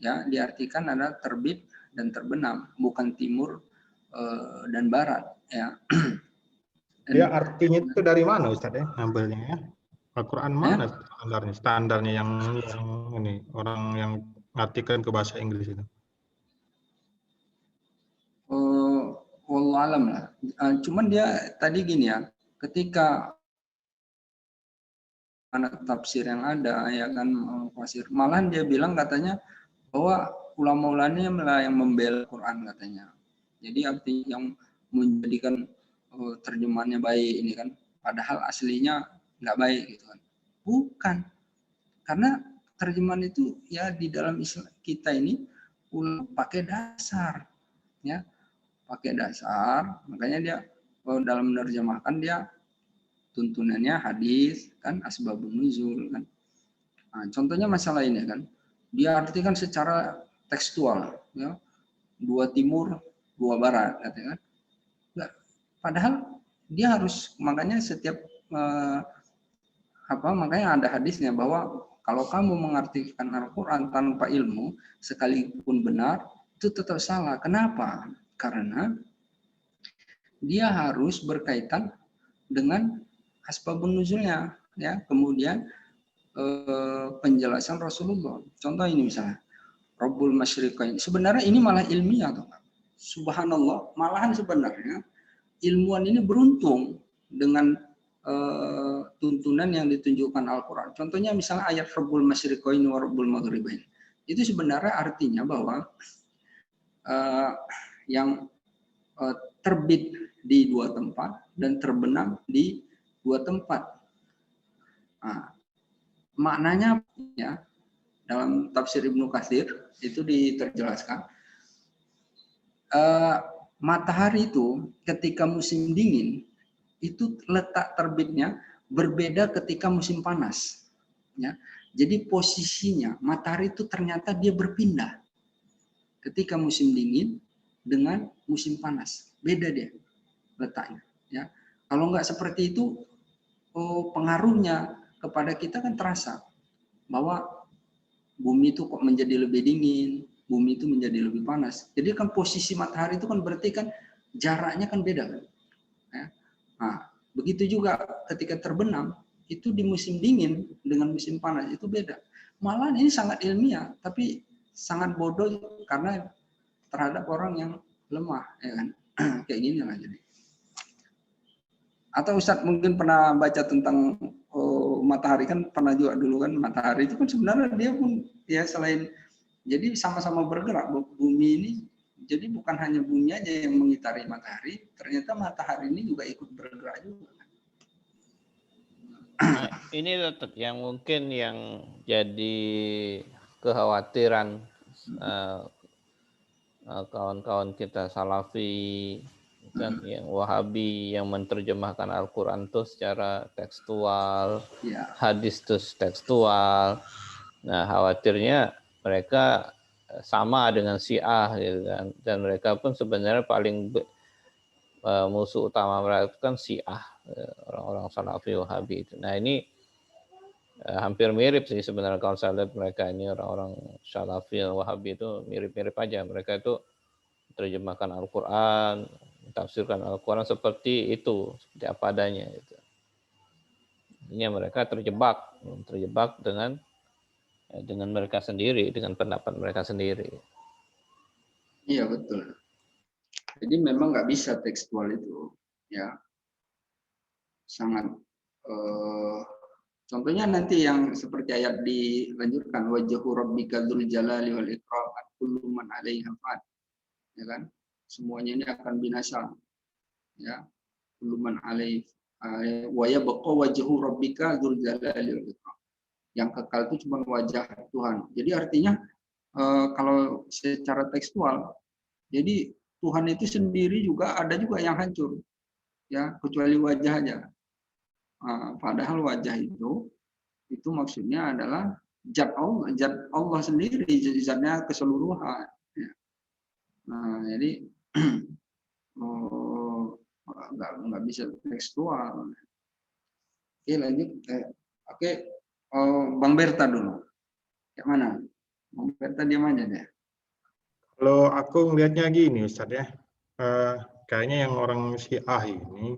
ya diartikan adalah terbit dan terbenam, bukan timur dan barat ya. Dia artinya itu dari mana Ustaz ya ngambilnya ya? Al-Quran mana standarnya? Standarnya yang ini orang yang ngartikan ke bahasa Inggris itu. Wallahualam lah. Cuman dia tadi gini ya, ketika anak tafsir yang ada ya kan fasir, malahan dia bilang katanya bahwa ulama-ulamanya yang membela Quran katanya. Jadi arti yang menjadikan terjemahannya baik ini kan, padahal aslinya nggak baik gitu kan. Bukan, karena terjemahan itu ya di dalam Islam kita ini pakai dasar ya, pakai dasar, makanya dia dalam menerjemahkan dia tuntunannya hadis kan, asbabun nuzul kan. Nah, contohnya masalah ini kan, dia artikan secara tekstual ya, dua timur dua barat katanya kan. Nggak, padahal dia harus, makanya setiap makanya ada hadisnya bahwa kalau kamu mengartikan Al-Quran tanpa ilmu sekalipun benar itu tetap salah. Kenapa? Karena dia harus berkaitan dengan asbabun nuzulnya ya, kemudian penjelasan Rasulullah. Contoh ini misalnya Rabbul Masyriqain, sebenarnya ini malah ilmiah atau enggak? Subhanallah, malahan sebenarnya ilmuwan ini beruntung dengan tuntunan yang ditunjukkan Al-Quran. Contohnya misalnya ayat Rabbul Masyriqain wa Rabbul Maghribain. Itu sebenarnya artinya bahwa yang terbit di dua tempat dan terbenam di dua tempat. Nah, maknanya ya dalam tafsir Ibnu Katsir itu diterjelaskan, matahari itu ketika musim dingin itu letak terbitnya berbeda ketika musim panas ya. Jadi posisinya matahari itu ternyata dia berpindah ketika musim dingin dengan musim panas, beda dia letaknya ya. Kalau nggak seperti itu, pengaruhnya kepada kita kan terasa bahwa bumi itu kok menjadi lebih dingin, bumi itu menjadi lebih panas. Jadi kan posisi matahari itu kan berarti kan jaraknya kan beda kan. Ya. Nah, begitu juga ketika terbenam itu di musim dingin dengan musim panas itu beda. Malah ini sangat ilmiah, tapi sangat bodoh karena terhadap orang yang lemah, ya kan? Kayak gini lah jadi. Atau Ustadz mungkin pernah baca tentang matahari, kan pernah juga dulu kan, matahari itu kan sebenarnya dia pun ya selain jadi sama-sama bergerak bumi ini. Jadi bukan hanya bumi aja yang mengitari matahari, ternyata matahari ini juga ikut bergerak juga. Nah, ini tetap yang mungkin yang jadi kekhawatiran kawan-kawan kita Salafi kan, yang Wahabi yang menerjemahkan Al-Quran itu secara tekstual, hadis itu tekstual. Nah, khawatirnya mereka sama dengan Syiah gitu kan. Dan mereka pun sebenarnya paling musuh utama mereka itu kan Syiah, orang-orang Salafi Wahabi itu. Nah ini hampir mirip sih sebenarnya kalau saya lihat mereka ini orang-orang Salafi Wahabi itu mirip-mirip aja. Mereka itu terjemahkan Al-Quran, tafsirkan Al-Quran seperti itu, seperti apa adanya. Gitu. Ini mereka terjebak dengan mereka sendiri, dengan pendapat mereka sendiri. Iya betul. Jadi memang nggak bisa tekstual itu, ya sangat. Contohnya nanti yang seperti ayat dilanjutkan wajhu rabbika dzul jalali wal ikram kullu man 'alaiha fan, ya kan? Semuanya ini akan binasa, ya. Kullu man 'alaihi wa yabqa wajhu rabbika dzul jalali wal ikram. Yang kekal itu cuma wajah Tuhan. Jadi artinya kalau secara tekstual, jadi Tuhan itu sendiri juga ada juga yang hancur, ya kecuali wajahnya. Padahal wajah itu maksudnya adalah zat Allah sendiri, zatnya keseluruhan. Ya. Nah, jadi nggak bisa tekstual. Oke lanjut. Oke, Bang Berta dulu. Yang mana? Bang Berta diam aja deh. Kalau aku ngelihatnya gini Ustadz ya, kayaknya yang orang Syiah ini,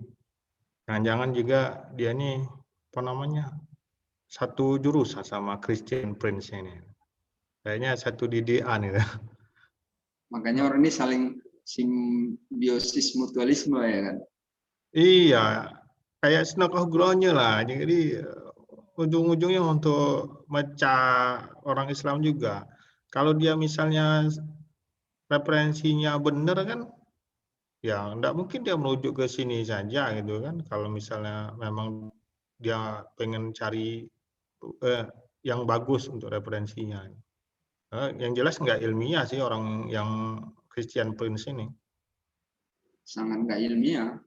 jangan-jangan juga dia nih apa namanya satu jurusan sama Christian Prince ini. Kayaknya satu didikan gitu. Makanya orang ini saling simbiosis mutualisme ya kan. Iya, kayak sedekah gulanya lah. Jadi ujung-ujungnya untuk mecah orang Islam juga. Kalau dia misalnya referensinya benar kan, ya enggak mungkin dia merujuk ke sini saja gitu kan. Kalau misalnya memang dia pengen cari yang bagus untuk referensinya. Yang jelas nggak ilmiah sih orang yang Christian Prince ini. Sangat nggak ilmiah.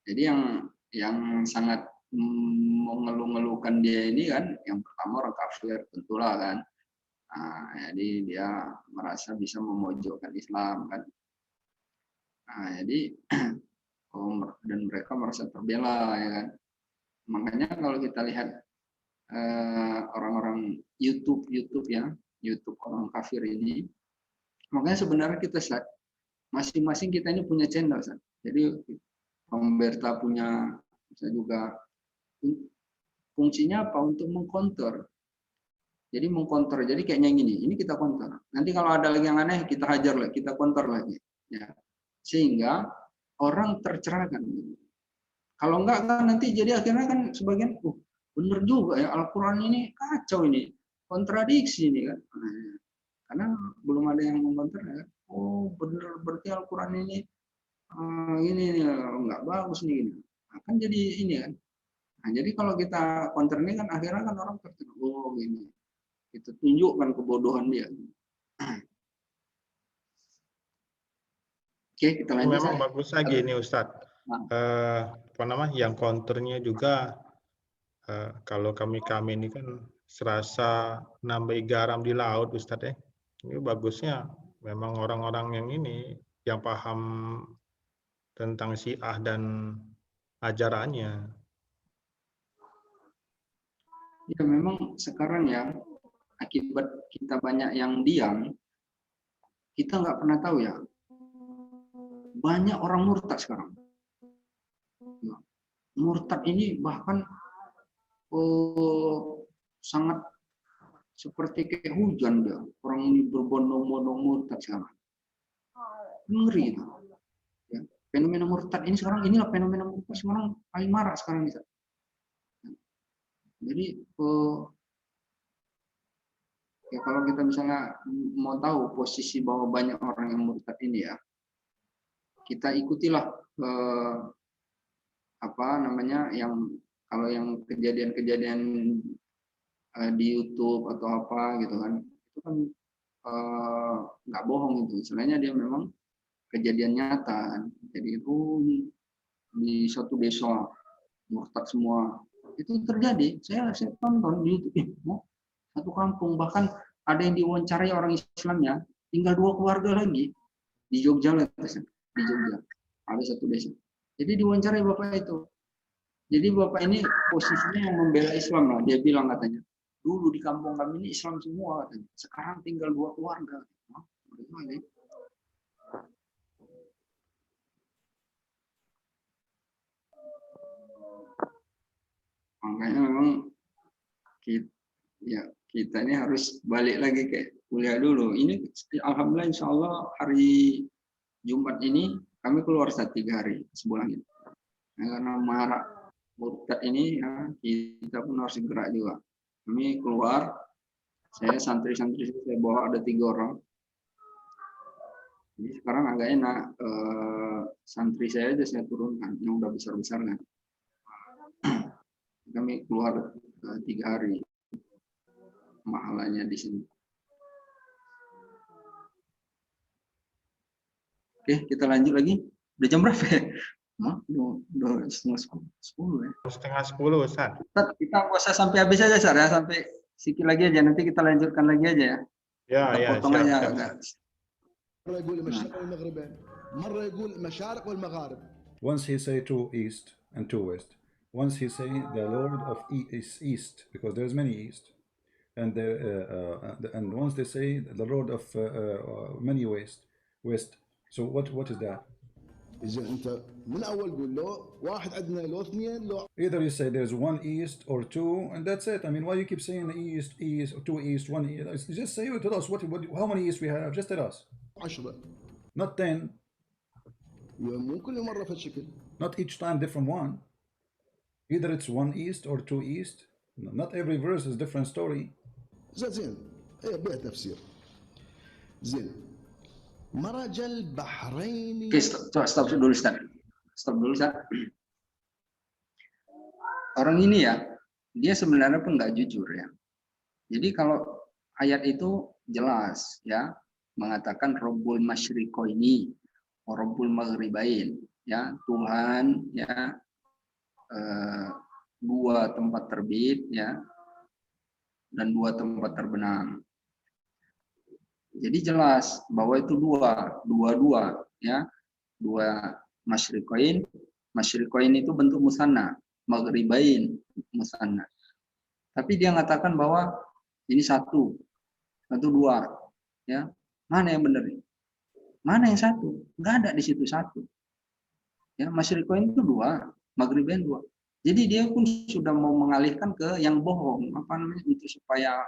Jadi yang sangat mengeluh-ngeluhkan dia ini kan, yang pertama orang kafir tentulah kan. Nah, jadi dia merasa bisa memojokkan Islam kan. Nah, jadi dan mereka merasa terbela ya kan. Makanya kalau kita lihat orang-orang YouTube ya, YouTube orang kafir ini, makanya sebenarnya kita masing-masing kita ini punya channel. Jadi Berta punya, saya juga fungsinya apa untuk mengcounter. Jadi mengcounter. Jadi kayaknya ini kita counter. Nanti kalau ada lagi yang aneh kita hajar lagi, kita counter lagi. Ya. Sehingga orang tercerahkan. Kalau enggak kan nanti jadi akhirnya kan sebagian, bener juga ya Al-Quran ini kacau ini, kontradiksi ini kan. Karena belum ada yang mengcounter ya. Oh bener berarti Al-Quran ini ini nggak bagus nih gini. Akan jadi ini kan. Nah, jadi kalau kita counter ini kan akhirnya kan orang terkena, oh gini. Kita tunjukkan kebodohan dia. Oke, kita lanjut. Memang bagus lagi ini Ustadz. Apa namanya yang counternya juga kalau kami ini kan serasa nambah garam di laut Ustadz ya. Ini bagusnya memang orang-orang yang ini yang paham tentang Syiah dan ajarannya. Ya memang sekarang ya akibat kita banyak yang diam, kita nggak pernah tahu ya. Banyak orang murtad sekarang. Murtad ini bahkan sangat seperti kayak hujan dia. Orang ini berbondong-bondong murtad sekarang. Ngeri itu. Ya. Fenomena murtad ini sekarang, inilah fenomena murtad sekarang paling marah sekarang ini. Jadi ya kalau kita misalnya mau tahu posisi bahwa banyak orang yang murtad ini ya, kita ikutilah apa namanya yang kalau yang kejadian-kejadian di YouTube atau apa gitu kan, itu kan nggak bohong itu, istilahnya dia memang kejadian nyata. Jadi itu di suatu desa murtad semua itu terjadi. Saya tonton di YouTube, satu kampung bahkan ada yang diwawancarai orang Islamnya, tinggal 2 keluarga lagi di Jogja lah, di Jogja ada satu desa. Jadi diwawancarai bapak itu. Jadi bapak ini posisinya yang membela Islam lah. Dia bilang katanya, dulu di kampung kami ini Islam semua katanya. Sekarang tinggal 2 keluarga. Makanya memang kita ini harus balik lagi ke kuliah dulu. Ini alhamdulillah insya Allah hari Jumat ini kami keluar 3 hari sebulan ini. Karena marak murtad ini ya, kita pun harus gerak juga. Kami keluar, saya santri-santri saya bawa ada 3 orang. Jadi sekarang agak enak, santri saya aja saya turunkan, yang udah besar-besar kan. Kami keluar 3 hari, mahalanya di sini. Oke, kita lanjut lagi. Udah jam berapa ya? Udah setengah 10 ya. Setengah 10 Ustaz. Kita nggak usah sampai habis aja Sar ya, sampai sedikit lagi aja, nanti kita lanjutkan lagi aja ya. Ya, kita ya, potong aja. مرة يقول المشرق والمغربين، مرة يقول المشارق والمغارب. Once he say 2 east and 2 west. Once he say the Lord of east, because there's many east, and and once they say the Lord of many west. So what is that? إذا أنت من أول قول له واحد عندنا لو 2 لو. Either you say there's 1 east or 2, and that's it. I mean, why you keep saying east, 2 east, 1 east? Just say it. Tell us how many east we have. Just tell us. 10. Not 10. مو كل مرة في الشكل. Not each time different one. Either it's 1 east or 2 east. Not every verse is different story. زين ايه بيه تفسير. زين مرج البحرين. Oke, stop dulu Ustaz. Orang ini ya, dia sebenarnya pun nggak jujur ya. Jadi kalau ayat itu jelas ya, mengatakan Rabbul Masyriqaini, Rabbul Maghribain, ya Tuhan ya 2 tempat terbit ya dan 2 tempat terbenam. Jadi jelas bahwa itu dua ya, 2 masyriqain. Masyriqain itu bentuk musanna, maghribain musanna. Tapi dia mengatakan bahwa ini 1, 2 ya. Mana yang benar? Mana yang 1? Enggak ada di situ 1. Ya, masyriqain itu 2, maghribain 2. Jadi dia pun sudah mau mengalihkan ke yang bohong, apa namanya, itu supaya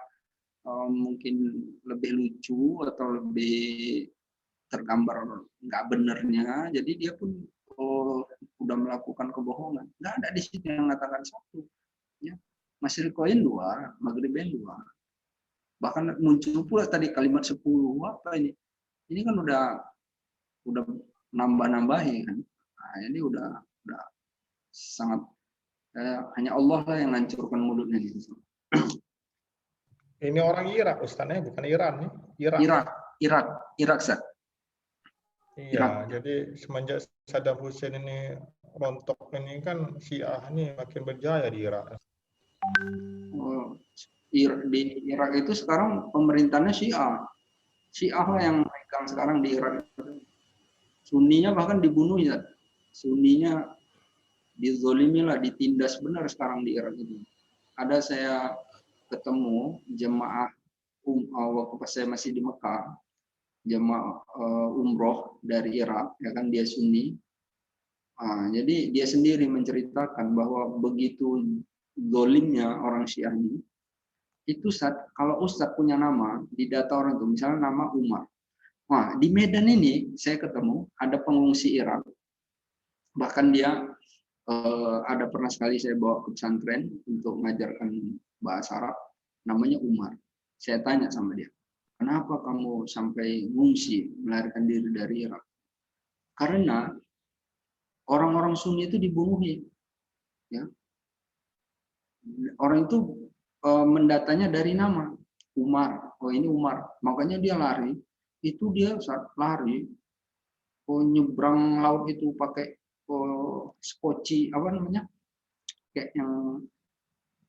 mungkin lebih lucu atau lebih tergambar nggak benernya. Jadi dia pun udah melakukan kebohongan. Nggak ada di situ yang mengatakan 1. Ya. Masyriqain 2, maghribain 2. Bahkan muncul pula tadi kalimat 10. Apa ini? Ini kan udah nambah-nambahin kan. Nah, ini udah sangat hanya Allah lah yang hancurkan mulutnya gitu. Ini orang Irak Ustaznya, bukan Iran nih. Irak Ustaz. Iya, jadi semenjak Saddam Hussein ini rontok ini kan Syiah ini makin berjaya di Irak. Di Irak itu sekarang pemerintahnya Syiah lah yang megang sekarang di Irak. Sunninya bahkan dibunuh ya. Sunninya dizolimi lah, ditindas benar sekarang di Irak ini. Ada saya ketemu jemaah waktu pas saya masih di Mekah, jemaah umroh dari Irak, ya kan dia Sunni. Jadi dia sendiri menceritakan bahwa begitu zolimnya orang Syiah ini, itu kalau Ustadz punya nama di data orang itu, misalnya nama Umar. Nah, di Medan ini saya ketemu ada pengungsi Irak, bahkan dia ada pernah sekali saya bawa ke pesantren untuk mengajarkan bahasa Arab, namanya Umar. Saya tanya sama dia, kenapa kamu sampai ngungsi melarikan diri dari Irak? Karena orang-orang Sunni itu dibunuhin, ya. Orang itu mendatanya dari nama Umar. Oh ini Umar, makanya dia lari. Itu dia saat lari, nyebrang laut itu pakai skoci apa namanya, kayak yang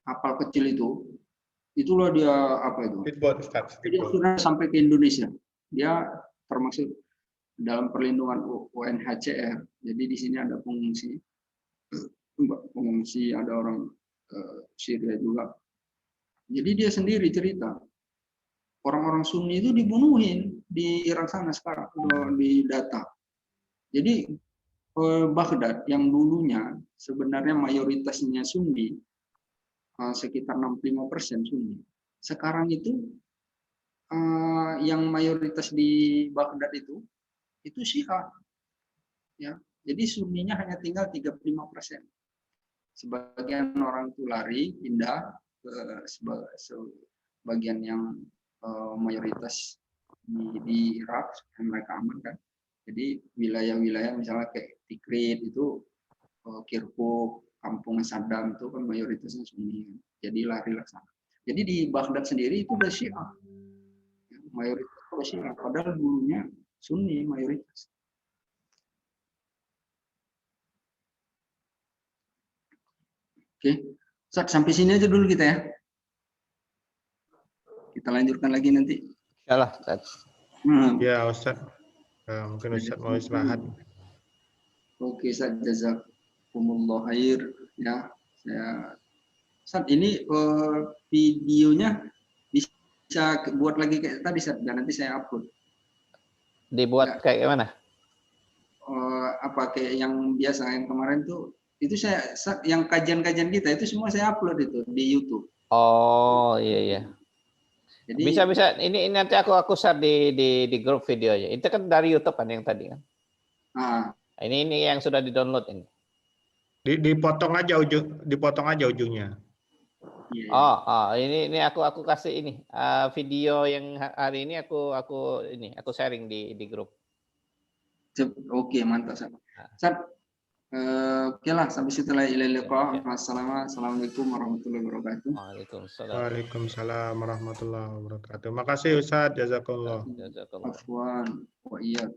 kapal kecil itu Itulah dia apa itu? Speedboat, Ustaz. Dia Speedboat. sudah sampai ke Indonesia. Dia termasuk dalam perlindungan UNHCR. Jadi di sini ada pengungsi, ada orang Syria juga. Jadi dia sendiri cerita, orang-orang Sunni itu dibunuhin di Irak sana sekarang, di data. Jadi Baghdad yang dulunya sebenarnya mayoritasnya Sunni, sekitar 65% Sunni. Sekarang itu yang mayoritas di Baghdad itu Syiah. Ya. Jadi Sunninya hanya tinggal 35%. Sebagian orang itu lari, pindah ke sebagian yang mayoritas di Irak yang mereka amankan. Jadi wilayah-wilayah misalnya kayak Tikrit itu, Kirkuk, kampung Saddam itu kan mayoritasnya Sunni. Jadi lari lah sana. Jadi di Baghdad sendiri itu udah Syiah. Mayoritas itu Syiah. Padahal dulunya Sunni mayoritas. Oke, sampai sini aja dulu kita ya. Kita lanjutkan lagi nanti. Insyaallah, Ustaz. Ya, Ustaz. Mungkin Ustaz mau istirahat. Oke, Ustaz, jazakumullah khair ya. Ustaz, ini videonya bisa buat lagi kayak tadi, Ustaz, dan nanti saya upload. Dibuat kayak gimana? Apa kayak yang biasa yang kemarin tuh, itu saya yang kajian-kajian kita itu semua saya upload itu di YouTube. Oh, iya. Jadi Bisa ini nanti aku share di grup videonya. Itu kan dari YouTube kan yang tadi kan. Ini yang sudah di-download ini. Dipotong aja ujungnya. Yeah. Ini aku kasih ini video yang hari ini aku sharing di grup. Oke, mantap, Ustaz. Oke lah, sampai situ lah. Assalamualaikum warahmatullahi wabarakatuh. Waalaikumsalam warahmatullahi wabarakatuh. Makasih Ustaz, jazakallah. Afwan wa iyyak.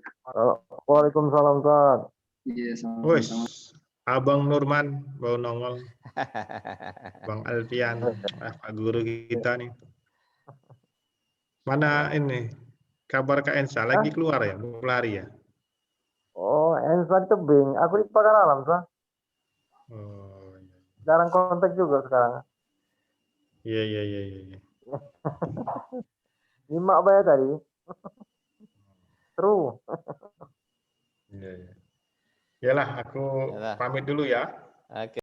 Waalaikumsalam, Ustaz. Iya, sama-sama. Abang Nurman baru nongol. Bang Alfian, Pak guru kita nih. Mana ini? Kabar Kak Ensa lagi keluar ya? Lari ya? Oh, Ensa tebing. Aku di Pagar Alam, Ustaz. Oh, iya. Jarang kontak juga sekarang. Iya. Nyimak apa ya tadi? Seru. Iya. Yalah, aku pamit dulu ya. Oke.